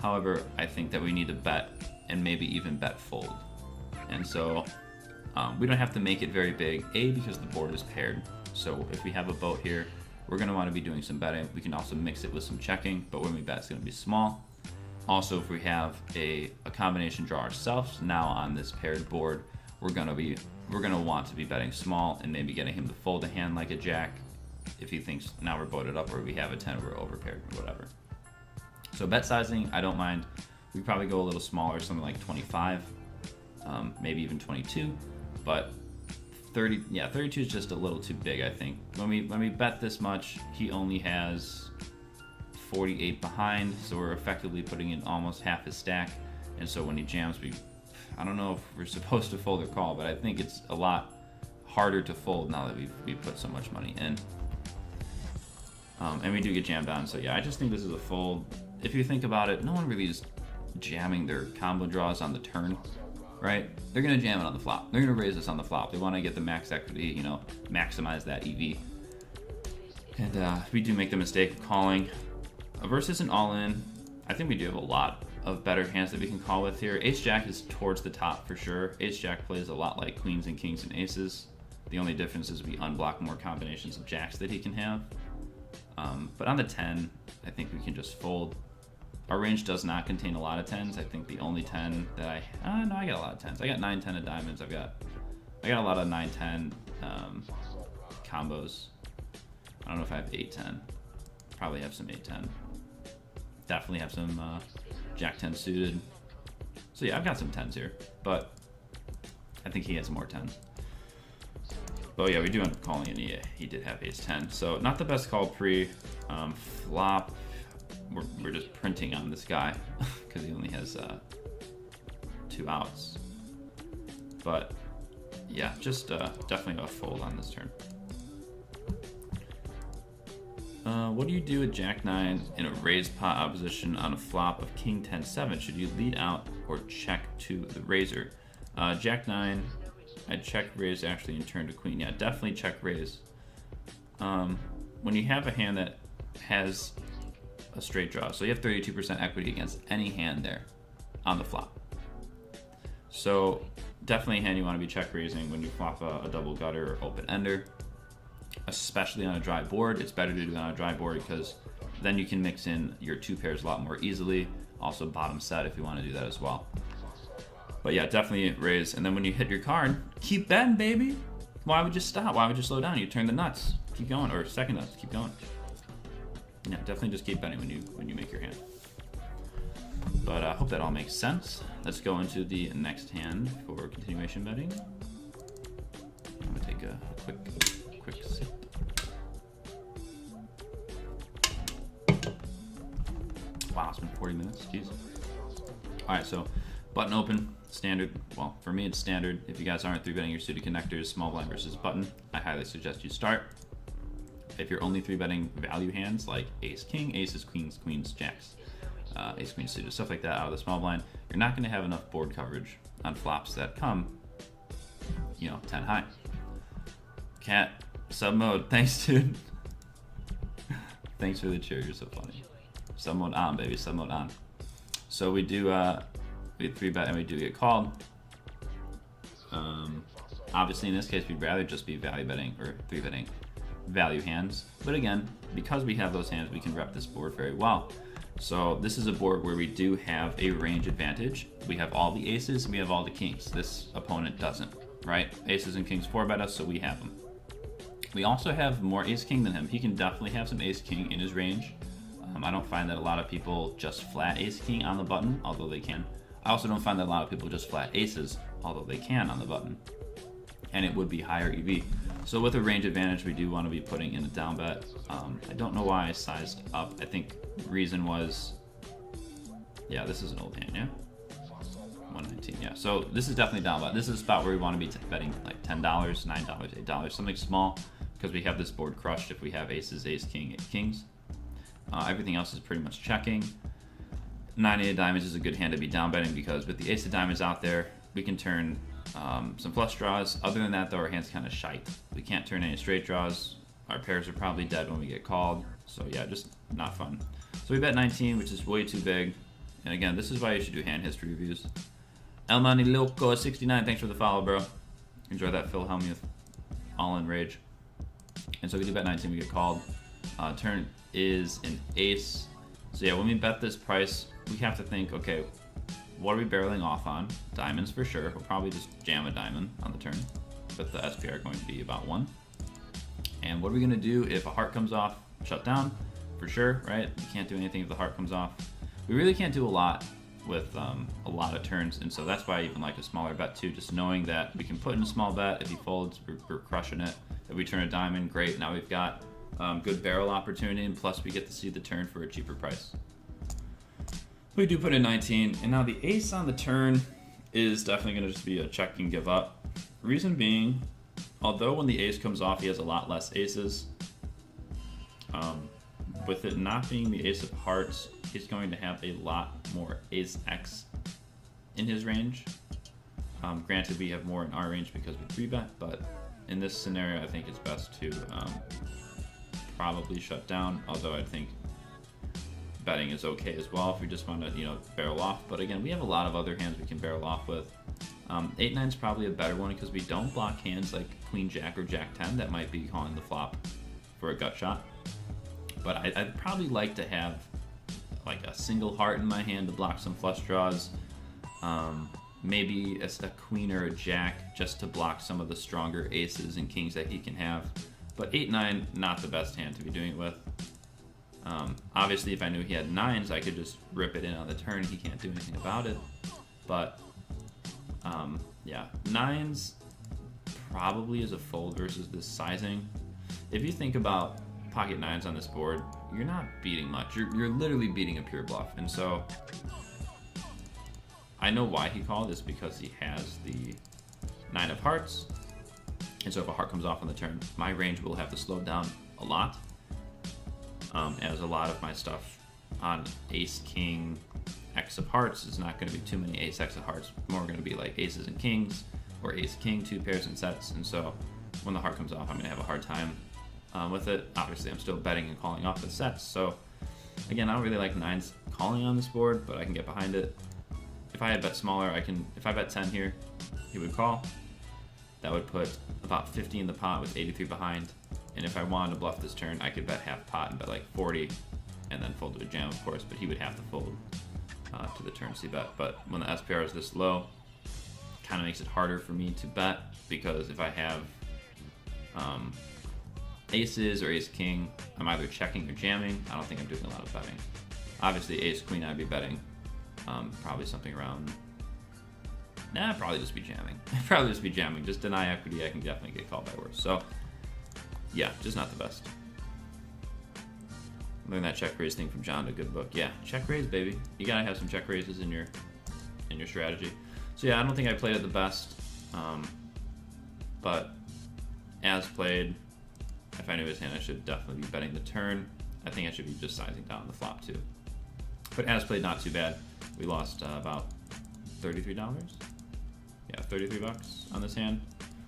However, I think that we need to bet, and maybe even bet fold. And so we don't have to make it very big, because the board is paired. So if we have a boat here, we're going to want to be doing some betting. We can also mix it with some checking, but when we bet, it's going to be small. Also, if we have a combination draw ourselves now on this paired board, we're gonna want to be betting small and maybe getting him to fold a hand like a jack if he thinks now we're boated up, or we have a 10 or we're over paired or whatever. So bet sizing, I don't mind. We probably go a little smaller, something like 25. maybe even 22, but 32 is just a little too big, I think. When we bet this much, he only has 48 behind, so we're effectively putting in almost half his stack. And so when he jams, I don't know if we're supposed to fold or call, but I think it's a lot harder to fold now that we've put so much money in. And we do get jammed on, so yeah, I just think this is a fold. If you think about it, no one really is jamming their combo draws on the turn, right? They're gonna jam it on the flop. They're gonna raise this on the flop. They wanna get the max equity, you know, maximize that EV. And we do make the mistake of calling. Versus an all-in, I think we do have a lot of better hands that we can call with here. Ace-Jack is towards the top for sure. Ace-Jack plays a lot like queens and kings and aces. The only difference is we unblock more combinations of jacks that he can have. But on the 10, I think we can just fold. Our range does not contain a lot of 10s. I think the only 10 that no, I got a lot of 10s. I got 9, 10 of diamonds. I got a lot of 9, 10 combos. I don't know if I have 8, 10. Probably have some 8, 10. Definitely have some Jack 10 suited. So yeah, I've got some 10s here, but I think he has more 10s. Oh yeah, we do end up calling it. Yeah, he did have ace 10. So not the best call pre. Flop, we're just printing on this guy because he only has 2 outs. But yeah, just definitely a fold on this turn. What do you do with Jack 9 in a raised pot opposition on a flop of King 10-7? Should you lead out or check to the raiser? Jack 9, I'd check raise actually and turn to queen. Yeah, definitely check raise. When you have a hand that has a straight draw, so you have 32% equity against any hand there on the flop. So definitely a hand you want to be check raising when you flop a double gutter or open ender. Especially on a dry board, it's better to do it on a dry board because then you can mix in your 2 pairs a lot more easily. Also bottom set if you want to do that as well. But yeah, definitely raise. And then when you hit your card, keep betting, baby. Why would you stop? Why would you slow down? You turn the nuts, keep going, or second nuts, keep going. Yeah, definitely just keep betting when you make your hand. But I hope that all makes sense. Let's go into the next hand for continuation betting. I'm gonna take a quick sip. Wow, it's been 40 minutes. Jeez. All right, so button open, standard. Well, for me, it's standard. If you guys aren't 3-betting your suited connectors, small blind versus button, I highly suggest you start. If you're only 3-betting value hands like ace king, aces, queens, queens, jacks, ace queen suited, stuff like that out of the small blind, you're not going to have enough board coverage on flops that come, 10 high. Cat, sub mode, thanks, dude. Thanks for the cheer, you're so funny. Sub mode on, baby, sub mode on. So we do, we 3-bet and we do get called. Obviously in this case, we'd rather just be value betting or 3-betting value hands. But again, because we have those hands, we can rep this board very well. So this is a board where we do have a range advantage. We have all the aces and we have all the kings. This opponent doesn't, right? Aces and kings 4-bet us, so we have them. We also have more ace king than him. He can definitely have some ace king in his range. I don't find that a lot of people just flat ace king on the button, although they can. I also don't find that a lot of people just flat aces, although they can on the button. And it would be higher EV. So with a range advantage, we do want to be putting in a down bet. I don't know why I sized up. I think the reason was, yeah, this is an old hand, yeah? 119, yeah. So this is definitely down bet. This is a spot where we want to be betting like $10, $9, $8, something small, because we have this board crushed if we have aces, ace, king, kings. Everything else is pretty much checking. 9-8 of diamonds is a good hand to be down betting because with the ace of diamonds out there, we can turn some flush draws. Other than that, though, our hand's kind of shite. We can't turn any straight draws. Our pairs are probably dead when we get called. So yeah, just not fun. So we bet 19, which is way too big. And again, this is why you should do hand history reviews. El Mani Loco 69, thanks for the follow, bro. Enjoy that Phil Hellmuth all-in rage. And so we do bet 19, we get called. Turn is an ace. So yeah, when we bet this price, we have to think, okay, what are we barreling off on? Diamonds for sure. We'll probably just jam a diamond on the turn, but the SPR going to be about 1. And what are we going to do if a heart comes off? Shut down, for sure, right? We can't do anything if the heart comes off. We really can't do a lot with a lot of turns, and so that's why I even like a smaller bet too, just knowing that we can put in a small bet. If he folds, we're crushing it. If we turn a diamond, great. Now we've got good barrel opportunity, and plus we get to see the turn for a cheaper price. We do put in 19, and now the ace on the turn is definitely going to just be a check and give up. Reason being, although when the ace comes off he has a lot less aces, with it not being the ace of hearts, he's going to have a lot more ace X in his range. Granted, we have more in our range because we 3-bet, but in this scenario I think it's best to probably shut down, although I think betting is okay as well if we just want to, barrel off. But again, we have a lot of other hands we can barrel off with. 8-9 is probably a better one because we don't block hands like Queen Jack or Jack 10 that might be calling the flop for a gut shot. But I'd probably like to have like a single heart in my hand to block some flush draws. Maybe a queen or a jack just to block some of the stronger aces and kings that he can have. But 8-9, not the best hand to be doing it with. Obviously, if I knew he had 9s, I could just rip it in on the turn. He can't do anything about it. But yeah, 9s probably is a fold versus this sizing. If you think about pocket 9s on this board, you're not beating much. You're literally beating a pure bluff. And so I know why he called is because he has the 9 of hearts. And so if a heart comes off on the turn, my range will have to slow down a lot. As a lot of my stuff on ace, king, X of hearts is not going to be too many ace, X of hearts. More going to be like aces and kings, or ace, king, 2 pairs and sets. And so when the heart comes off, I'm going to have a hard time with it. Obviously, I'm still betting and calling off the sets. So again, I don't really like 9s calling on this board, but I can get behind it. If I had bet smaller, if I bet 10 here, he would call. That would put about 50 in the pot with 83 behind. And if I wanted to bluff this turn, I could bet half pot and bet like 40 and then fold to a jam, of course, but he would have to fold to the turn C bet. But when the SPR is this low, kind of makes it harder for me to bet, because if I have aces or ace king, I'm either checking or jamming. I don't think I'm doing a lot of betting. Obviously ace queen I'd be betting, probably something around, probably just be jamming. Probably just be jamming. Just deny equity, I can definitely get called by worse. So yeah, just not the best. Learn that check raise thing from John, a good book. Yeah, check raise, baby. You gotta have some check raises in your strategy. So yeah, I don't think I played it the best, but as played, if I knew his hand, I should definitely be betting the turn. I think I should be just sizing down the flop too. But as played, not too bad. We lost about $33. Yeah, 33 bucks on this hand.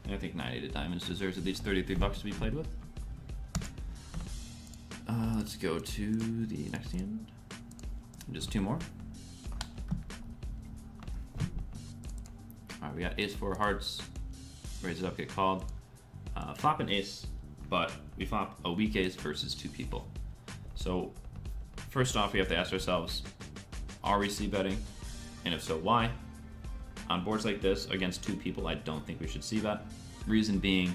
And I think 9-8 diamonds deserves at least 33 bucks to be played with. Let's go to the next hand. Just 2 more. Alright, we got ace 4 hearts. Raise it up, get called. Flop an ace, but we flop a weak ace versus 2 people. So first off, we have to ask ourselves, are we c-betting? And if so, why? On boards like this, against 2 people, I don't think we should c-bet. Reason being,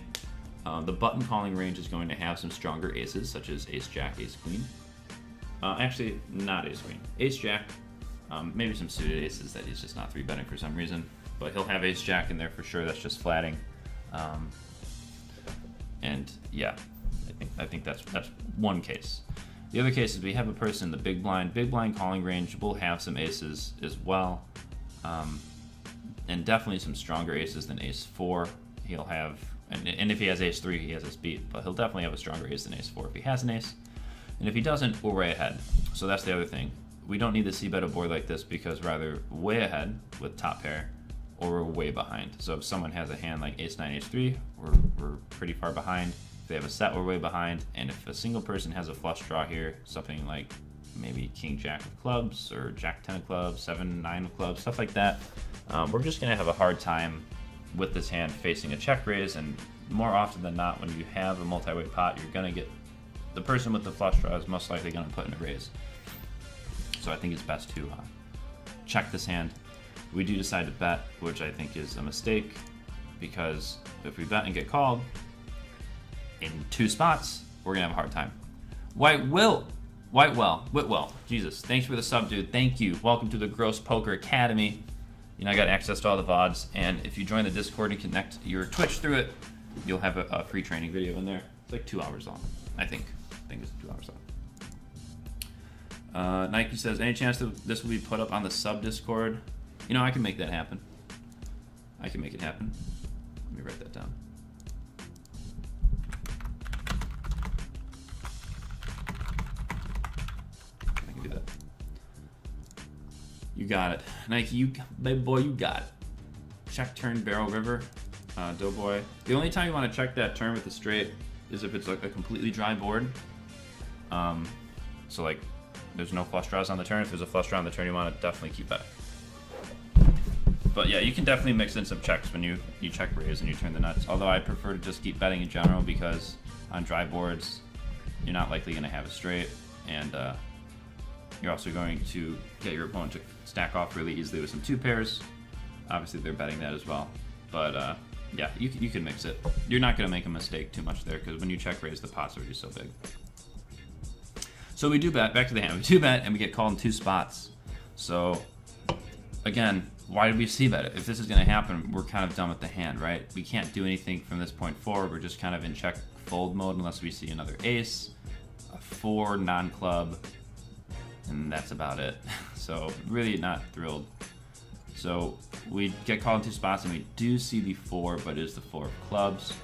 the button calling range is going to have some stronger aces, such as ace-jack, ace-queen. Actually, not ace-queen. Ace-jack, maybe some suited aces that he's just not 3-betting for some reason. But he'll have ace-jack in there for sure, that's just flatting. And yeah, I think that's one case. The other case is we have a person in the big blind calling range will have some aces as well. And definitely some stronger aces than ace 4. He'll have, and if he has ace 3, he has us beat, but he'll definitely have a stronger ace than ace 4 if he has an ace. And if he doesn't, we're way ahead. So that's the other thing. We don't need to c-bet a board like this because we're either way ahead with top pair or we're way behind. So if someone has a hand like ace 9, ace 3, we're pretty far behind. If they have a set, we're way behind. And if a single person has a flush draw here, something like maybe king jack of clubs or jack 10 of clubs, 7, 9 of clubs, stuff like that, we're just gonna have a hard time with this hand facing a check raise. And more often than not, when you have a multi-way pot, you're gonna get the person with the flush draw is most likely gonna put in a raise. So I think it's best to check this hand. We do decide to bet, which I think is a mistake, because if we bet and get called in 2 spots, we're gonna have a hard time. White will Whitwell, Jesus, thanks for the sub, dude. Thank you. Welcome to the GrossPoker Academy. You know, I got access to all the VODs, and if you join the Discord and connect your Twitch through it, you'll have a free training video in there. It's like 2 hours long, I think. I think it's 2 hours long. Nike says, any chance that this will be put up on the sub Discord? You know, I can make that happen. I can make it happen. Let me write that down. I can do that. You got it. Nike, you, baby boy, you got it. Check turn, barrel, river, doughboy. The only time you want to check that turn with the straight is if it's like a completely dry board. So like, there's no flush draws on the turn. If there's a flush draw on the turn, you want to definitely keep betting. But yeah, you can definitely mix in some checks when you check raise and you turn the nuts. Although I prefer to just keep betting in general because on dry boards, you're not likely going to have a straight, and you're also going to get your opponent to stack off really easily with some 2 pairs. Obviously, they're betting that as well. But yeah, you can mix it. You're not going to make a mistake too much there because when you check raise, the pot's already so big. So we do bet, back to the hand, we do bet and we get called in 2 spots. So again, why did we c-bet it? If this is gonna happen, we're kind of done with the hand, right? We can't do anything from this point forward. We're just kind of in check fold mode unless we see another ace, a 4 non-club, and that's about it. So really not thrilled. So we get called in 2 spots and we do see the 4, but it is the 4 of clubs.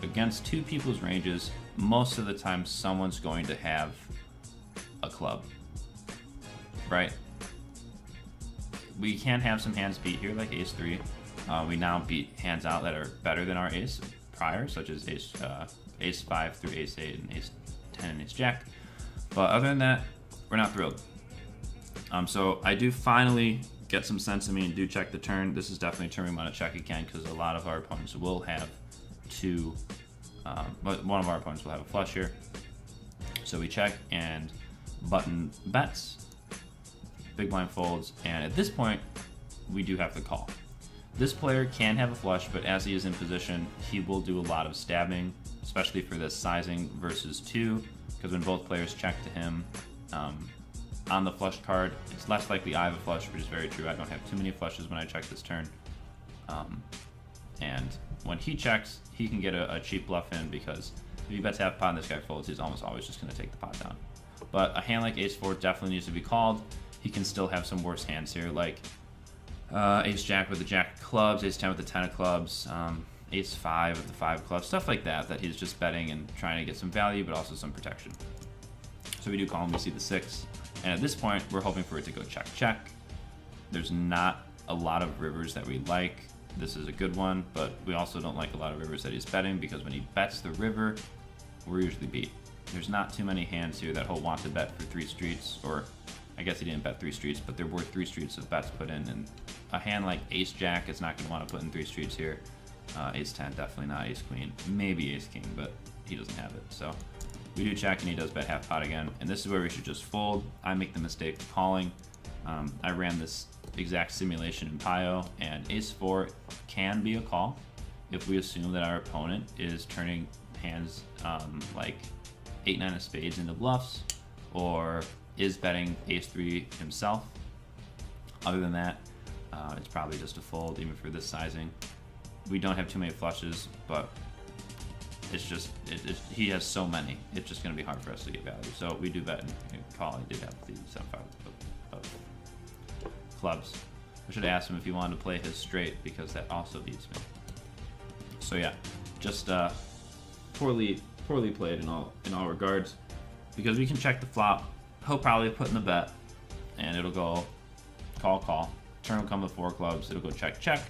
Against 2 people's ranges, most of the time someone's going to have a club, right? We can have some hands beat here, like ace 3. We now beat hands out that are better than our ace prior, such as ace 5 through ace 8 and ace 10 and ace jack. But other than that, we're not thrilled. So I do finally get some sense of me and do check the turn. This is definitely a turn we want to check again because a lot of our opponents will have 2, but one of our opponents will have a flush here. So we check and button bets, big blind folds, and at this point, we do have to call. This player can have a flush, but as he is in position, he will do a lot of stabbing, especially for this sizing versus 2, because when both players check to him on the flush card, it's less likely I have a flush, which is very true. I don't have too many flushes when I check this turn. And when he checks, he can get a cheap bluff in because if he bets half pot and this guy folds, he's almost always just going to take the pot down. But a hand like ace 4 definitely needs to be called. He can still have some worse hands here, like ace jack with the jack of clubs, ace 10 with the 10 of clubs, ace 5 with the 5 of clubs, stuff like that, that he's just betting and trying to get some value, but also some protection. So we do call him, we see the 6. And at this point, we're hoping for it to go check, check. There's not a lot of rivers that we like. This is a good one, but we also don't like a lot of rivers that he's betting because when he bets the river, we're usually beat. There's not too many hands here that he'll want to bet for 3 streets, or I guess he didn't bet 3 streets, but there were 3 streets of bets put in, and a hand like ace jack is not going to want to put in 3 streets here. Ace 10, definitely not. Ace queen, maybe ace king, but he doesn't have it. So we do check and he does bet half pot again, and this is where we should just fold. I make the mistake of calling. I ran this exact simulation in Pio, and ace 4 can be a call if we assume that our opponent is turning hands like 8-9 of spades into bluffs, or is betting ace 3 himself. Other than that, it's probably just a fold, even for this sizing. We don't have too many flushes, but it's just, he has so many, it's just going to be hard for us to get value. So we do bet and call. He did have the 7-5 of clubs. I should ask him if he wanted to play his straight, because that also beats me. So yeah, just poorly played in all regards, because we can check the flop. He'll probably put in the bet, and it'll go call. Turn will come with 4 clubs. It'll go check.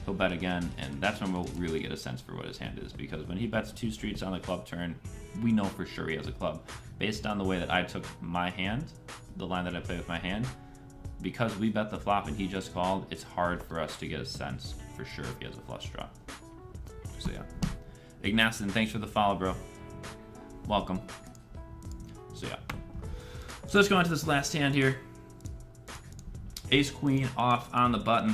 He'll bet again, and that's when we'll really get a sense for what his hand is, because when he bets 2 streets on the club turn, we know for sure he has a club. Based on the way that I took my hand, the line that I play with my hand, because we bet the flop and he just called, it's hard for us to get a sense for sure if he has a flush draw. So yeah. Ignacin, thanks for the follow, bro. Welcome. So yeah. So let's go on to this last hand here. Ace queen off on the button.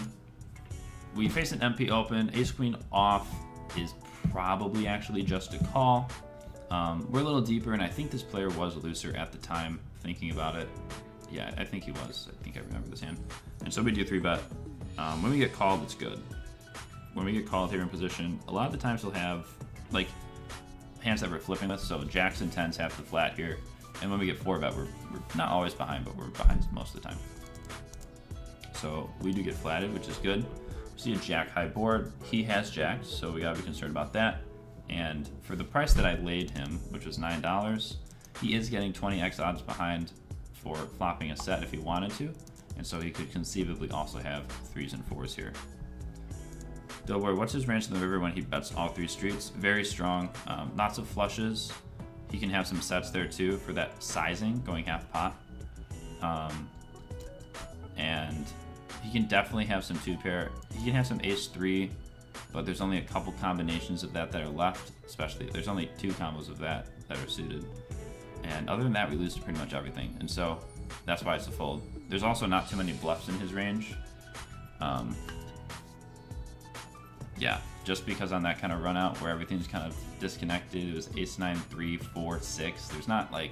We face an MP open. Ace queen off is probably actually just a call. We're a little deeper, and I think this player was looser at the time, thinking about it. Yeah, I think he was. I think I remember this hand. And so we do 3-bet. When we get called, it's good. When we get called here in position, a lot of the times he'll have, like, hands that we're flipping with. So jacks and 10s have the flat here. And when we get 4-bet, we're not always behind, but we're behind most of the time. So we do get flatted, which is good. We see a jack high board. He has jacks, so we gotta be concerned about that. And for the price that I laid him, which was $9, he is getting 20x odds behind for flopping a set if he wanted to. And so he could conceivably also have 3s and 4s here. Delaware, what's his range in the river when he bets all 3 streets? Very strong. Lots of flushes. He can have some sets there too for that sizing, going half pot. And he can definitely have some 2-pair. He can have some ace-3, but there's only a couple combinations of that are left, especially. There's only 2 combos of that are suited. And other than that, we lose to pretty much everything. And so that's why it's a fold. There's also not too many bluffs in his range. Yeah, just because on that kind of run out where everything's kind of disconnected, it was ace-9, 3, 4, 6. There's not like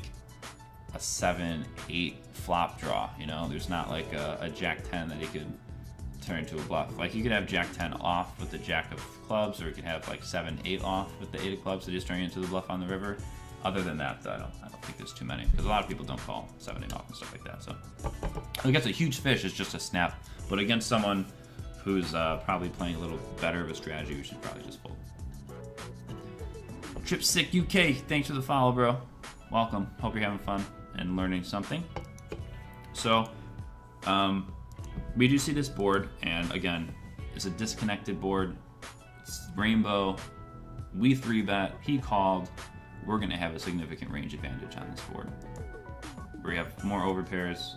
a 7, 8 flop draw, you know? There's not like a jack-10 that he could turn into a bluff. Like, you could have jack-10 off with the jack of clubs, or you could have like 7, 8 off with the 8 of clubs that he's turning into the bluff on the river. Other than that, I don't think there's too many, because a lot of people don't call 7, 8 off and stuff like that. So I guess a huge fish is just a snap, but against someone who's probably playing a little better of a strategy, we should probably just fold. Tripsick UK, thanks for the follow, bro. Welcome. Hope you're having fun and learning something. So we do see this board, and again, it's a disconnected board. It's rainbow. We 3-bet. He called. We're going to have a significant range advantage on this board. We have more overpairs.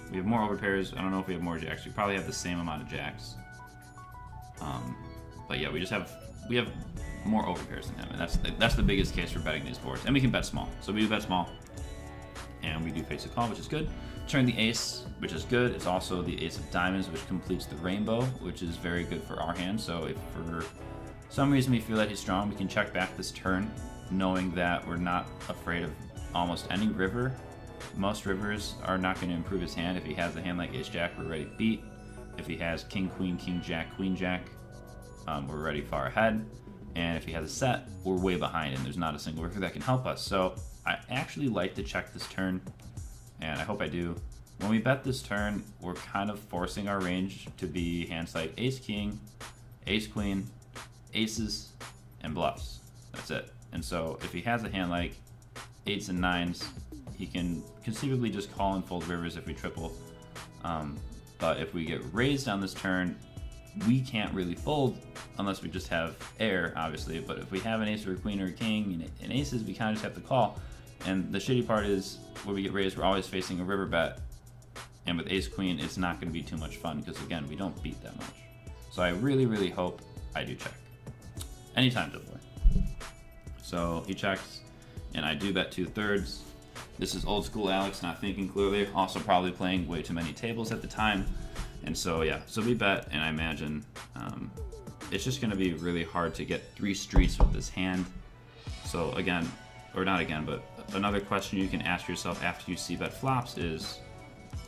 We have more overpairs. I don't know if we have more jacks. We probably have the same amount of jacks. But yeah, we have more overpairs than him, and that's the biggest case for betting these boards. And we can bet small. So we do bet small, and we do face a call, which is good. Turn the ace, which is good. It's also the ace of diamonds, which completes the rainbow, which is very good for our hand. So if for some reason we feel that he's strong, we can check back this turn, knowing that we're not afraid of almost any river. Most rivers are not going to improve his hand. If he has a hand like ace-jack, we're already beat. If he has king, queen, king-jack, queen-jack, we're already far ahead. And if he has a set, we're way behind, and there's not a single river that can help us. So I actually like to check this turn, and I hope I do. When we bet this turn, we're kind of forcing our range to be hands like ace-king, ace-queen, aces, and bluffs. That's it. And so if he has a hand like 8s and 9s, he can conceivably just call and fold rivers if we triple. But if we get raised on this turn, we can't really fold unless we just have air, obviously. But if we have an ace or a queen or a king and aces, we kind of just have to call. And the shitty part is when we get raised, we're always facing a river bet. And with ace-queen, it's not going to be too much fun because, again, we don't beat that much. So I really, really hope I do check. Anytime, double. So he checks, and I do bet 2/3. This is old school Alex, not thinking clearly. Also probably playing way too many tables at the time. And so, yeah, so we bet, and I imagine it's just going to be really hard to get 3 streets with this hand. So again, or not again, but another question you can ask yourself after you see bet flops is,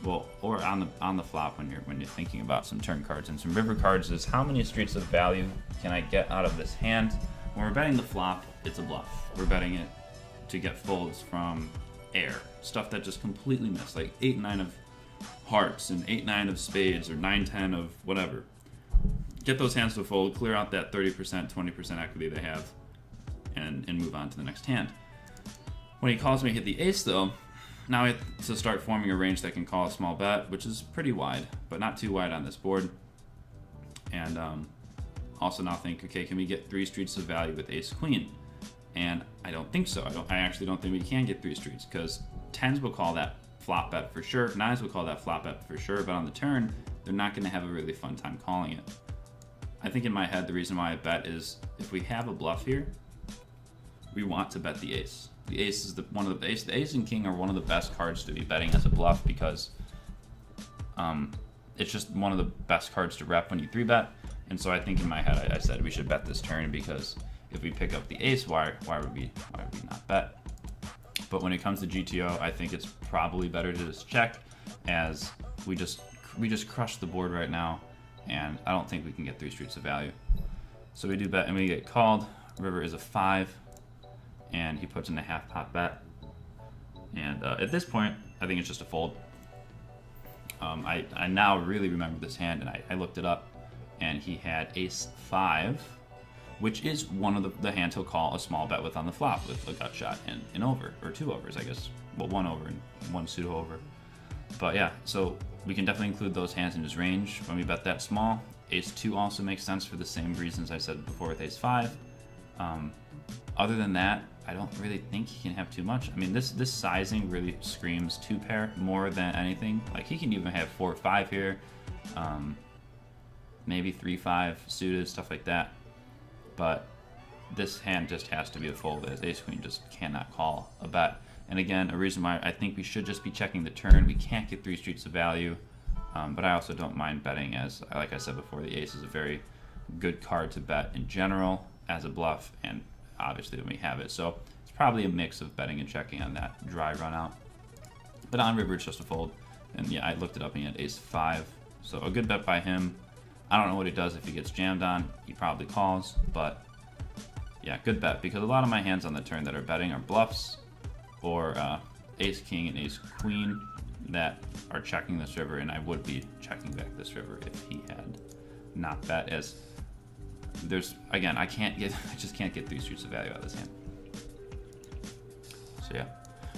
well, or on the flop when you're thinking about some turn cards and some river cards, is how many streets of value can I get out of this hand? When we're betting the flop, it's a bluff. We're betting it to get folds from air, stuff that just completely missed, like 8-9 of hearts and 8-9 of spades or 9-10 of whatever. Get those hands to fold, clear out that 30%, 20% equity they have, and move on to the next hand. When he calls me hit the ace though, now we have to start forming a range that can call a small bet, which is pretty wide, but not too wide on this board. And also now think, okay, can we get 3 streets of value with ace-queen? And I don't think so. I actually don't think we can get 3 streets, because 10s will call that flop bet for sure, 9s will call that flop bet for sure, but on the turn, they're not going to have a really fun time calling it. I think in my head, the reason why I bet is if we have a bluff here, we want to bet the ace. The ace is the ace and king are one of the best cards to be betting as a bluff, because it's just one of the best cards to rep when you 3-bet. And so I think in my head I said we should bet this turn because if we pick up the ace, why would we not bet? But when it comes to GTO, I think it's probably better to just check, as we just crushed the board right now, and I don't think we can get 3 streets of value. So we do bet, and we get called. River is a 5, and he puts in a half pot bet. And at this point, I think it's just a fold. I now really remember this hand, and I looked it up, and he had ace 5, which is one of the hands he'll call a small bet with on the flop with a gut shot and an over, or 2 overs, I guess. Well, 1 over and 1 pseudo over. But yeah, so we can definitely include those hands in his range when we bet that small. Ace 2 also makes sense for the same reasons I said before with ace 5. Other than that, I don't really think he can have too much. I mean, this sizing really screams 2 pair more than anything. Like, he can even have 4 or 5 here, maybe 3-5 suited, stuff like that. But this hand just has to be a fold, as ace queen just cannot call a bet. And again, a reason why I think we should just be checking the turn. We can't get 3 streets of value, but I also don't mind betting, as like I said before, the ace is a very good card to bet in general as a bluff, and obviously when we have it. So it's probably a mix of betting and checking on that dry run out. But on river, it's just a fold. And yeah, I looked it up and he had ace 5. So a good bet by him. I don't know what he does if he gets jammed on. He probably calls, but yeah, good bet, because a lot of my hands on the turn that are betting are bluffs, or ace king and ace queen that are checking this river, and I would be checking back this river if he had not bet, as there's, again, I just can't get 3 streets of value out of this hand. So yeah.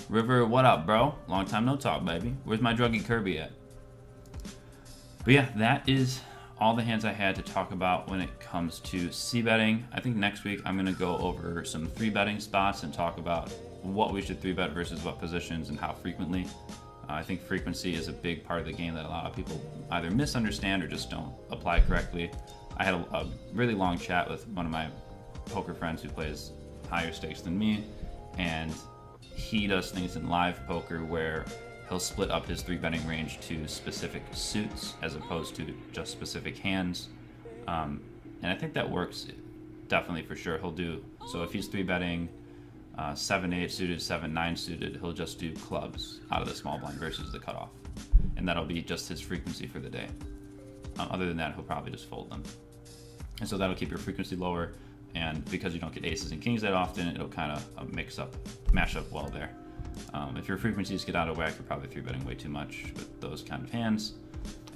River, what up, bro? Long time no talk, baby. Where's my druggy Kirby at? But yeah, that is all the hands I had to talk about when it comes to c-betting. I think next week I'm going to go over some 3-betting spots and talk about what we should 3-bet versus what positions and how frequently. I think frequency is a big part of the game that a lot of people either misunderstand or just don't apply correctly. I had a really long chat with one of my poker friends who plays higher stakes than me, and he does things in live poker where he'll split up his 3-betting range to specific suits as opposed to just specific hands. And I think that works definitely for sure. He'll do, so if he's 3-betting 7-8 suited, 7-9 suited, he'll just do clubs out of the small blind versus the cutoff. And that'll be just his frequency for the day. Other than that, he'll probably just fold them. And so that'll keep your frequency lower, and because you don't get aces and kings that often, it'll kind of mash up well there. If your frequencies get out of whack, you're probably 3-betting way too much with those kind of hands.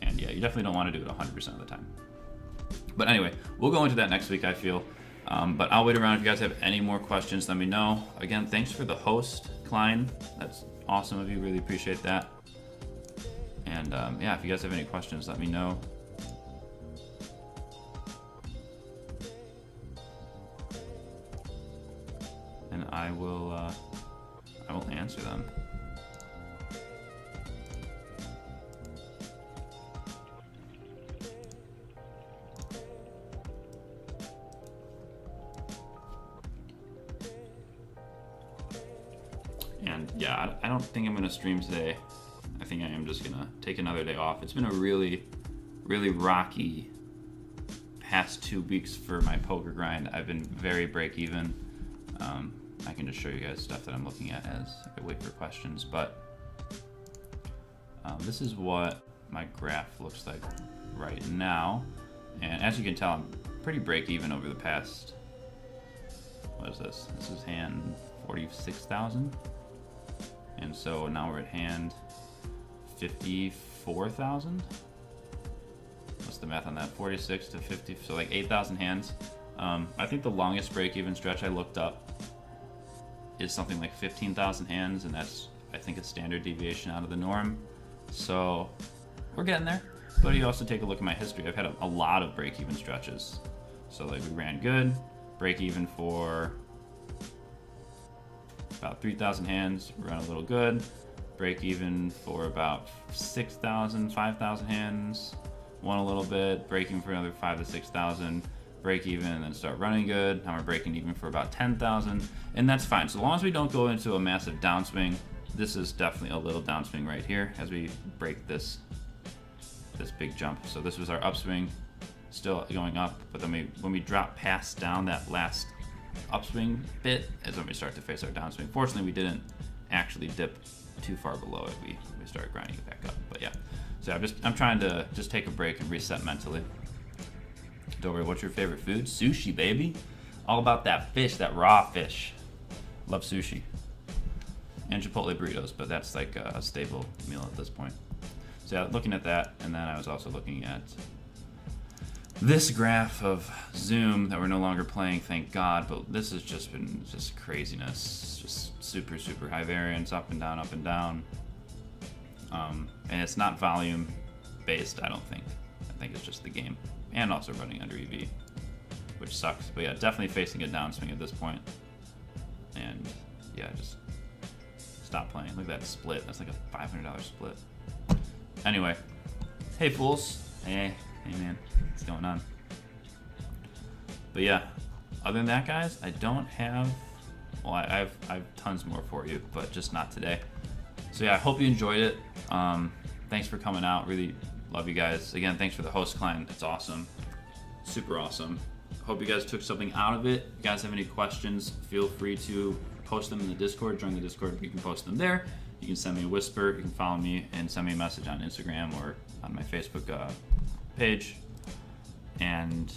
And yeah, you definitely don't want to do it 100% of the time. But anyway, we'll go into that next week, I feel. But I'll wait around. If you guys have any more questions, let me know. Again, thanks for the host, Klein. That's awesome of you. Really appreciate that. And yeah, if you guys have any questions, let me know. And I will answer them. And yeah, I don't think I'm gonna stream today. I think I am just gonna take another day off. It's been a really, really rocky past 2 weeks for my poker grind. I've been very break even. I can just show you guys stuff that I'm looking at as I wait for questions, but this is what my graph looks like right now. And as you can tell, I'm pretty break even over the past, what is this? This is hand 46,000. And so now we're at hand 54,000. What's the math on that? 46 to 50, so like 8,000 hands. I think the longest break-even stretch I looked up is something like 15,000 hands, and that's, I think, a standard deviation out of the norm. So we're getting there. But you also take a look at my history. I've had a lot of break-even stretches. So like we ran good, break-even for about 3,000 hands, we ran a little good, break-even for about 6,000, 5,000 hands, won a little bit, break-even for another 5,000 to 6,000, break even, and then start running good. Now we're breaking even for about 10,000, and that's fine. So long as we don't go into a massive downswing. This is definitely a little downswing right here as we break this big jump. So this was our upswing, still going up, but then when we drop past down that last upswing bit is when we start to face our downswing. Fortunately, we didn't actually dip too far below it. We started grinding it back up. But yeah, so I'm trying to just take a break and reset mentally. Dover, what's your favorite food? Sushi, baby. All about that fish, that raw fish. Love sushi. And Chipotle burritos, but that's like a staple meal at this point. So yeah, looking at that, and then I was also looking at this graph of Zoom that we're no longer playing, thank God, but this has just been just craziness. Just super, super high variance, up and down, up and down. And it's not volume based, I don't think. I think it's just the game. And also running under EV, which sucks. But yeah, definitely facing a downswing at this point. And yeah, just stop playing. Look at that split. That's like a $500 split. Anyway, hey fools. Hey man, what's going on? But yeah, other than that, guys, I don't have. Well, I have tons more for you, but just not today. So yeah, I hope you enjoyed it. Thanks for coming out. Really love you guys. Again, thanks for the host client. It's awesome, super awesome. Hope you guys took something out of it. If you guys have any questions, feel free to post them in the Discord. Join the Discord. You can post them there. You can send me a whisper. You can follow me and send me a message on Instagram or on my Facebook page. And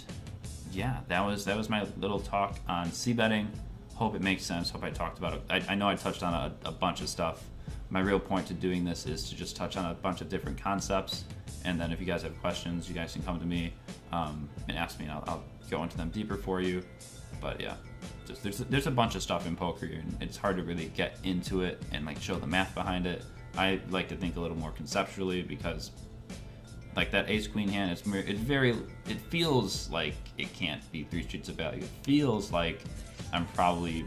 yeah, that was my little talk on Cbetting. Hope it makes sense. Hope I talked about it. I know I touched on a bunch of stuff. My real point to doing this is to just touch on a bunch of different concepts. And then if you guys have questions, you guys can come to me and ask me, and I'll go into them deeper for you. But yeah, just there's a bunch of stuff in poker, and it's hard to really get into it and like show the math behind it. I like to think a little more conceptually because like that ace queen hand, it feels like it can't be 3 streets of value. It feels like I'm probably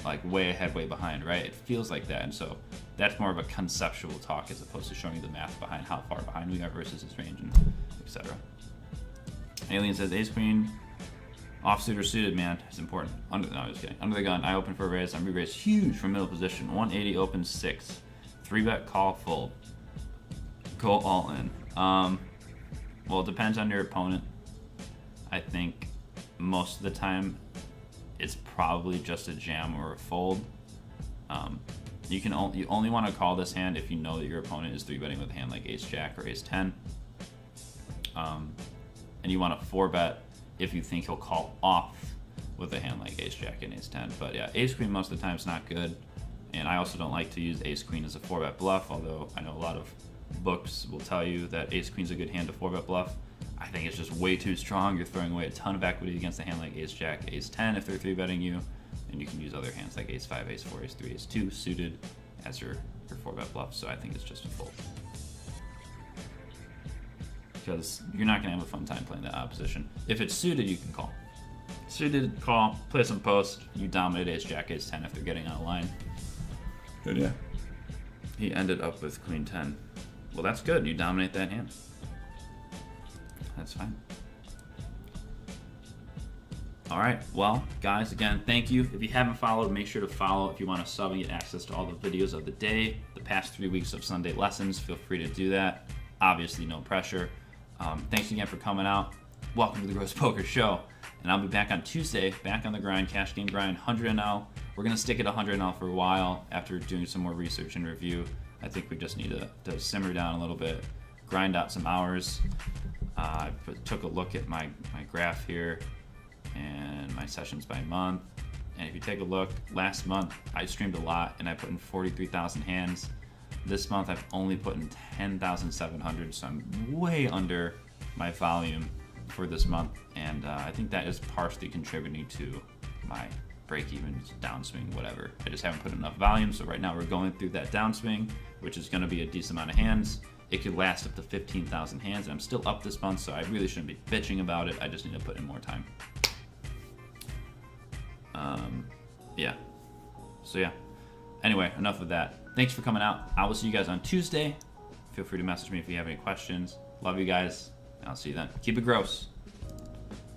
like way ahead, way behind, right? It feels like that, and so that's more of a conceptual talk as opposed to showing you the math behind how far behind we are versus his range and etc. Alien says ace queen offsuit or suited, man, it's important. No, I'm just kidding. Under the gun, I open for a raise. I'm re-raised huge from middle position. 180 open 6. 3-bet call full. Go all in. Well, it depends on your opponent. I think most of the time it's probably just a jam or a fold. You only want to call this hand if you know that your opponent is 3-betting with a hand like ace jack or ace 10. And you want to 4-bet if you think he'll call off with a hand like ace jack and ace 10. But yeah, ace queen most of the time is not good. And I also don't like to use ace queen as a 4-bet bluff, although I know a lot of books will tell you that ace queen's a good hand to 4-bet bluff. I think it's just way too strong. You're throwing away a ton of equity against a hand like ace jack, ace 10 if they're 3-betting you, and you can use other hands like ace 5, ace 4, ace 3, ace 2 suited as your 4-bet bluff. So I think it's just a fold, because you're not going to have a fun time playing that opposition. If it's suited, you can call. Suited, call, play some post. You dominate ace jack, ace 10 if they're getting out of line. Good, yeah. He ended up with queen 10. Well, that's good. You dominate that hand. That's fine. All right. Well, guys, again, thank you. If you haven't followed, make sure to follow. If you want to sub and get access to all the videos of the day, the past 3 weeks of Sunday lessons, feel free to do that. Obviously, no pressure. Thanks again for coming out. Welcome to the GrossPoker Show. And I'll be back on Tuesday, back on the grind, cash game grind, 100 NL. We're going to stick at 100 NL for a while after doing some more research and review. I think we just need to simmer down a little bit, grind out some hours. I took a look at my graph here and my sessions by month. And if you take a look, last month I streamed a lot and I put in 43,000 hands. This month I've only put in 10,700, so I'm way under my volume for this month. And I think that is partially contributing to my break-even, downswing, whatever. I just haven't put enough volume, so right now we're going through that downswing, which is going to be a decent amount of hands. It could last up to 15,000 hands, and I'm still up this month, so I really shouldn't be bitching about it. I just need to put in more time. Yeah. So yeah. Anyway, enough of that. Thanks for coming out. I will see you guys on Tuesday. Feel free to message me if you have any questions. Love you guys, and I'll see you then. Keep it gross.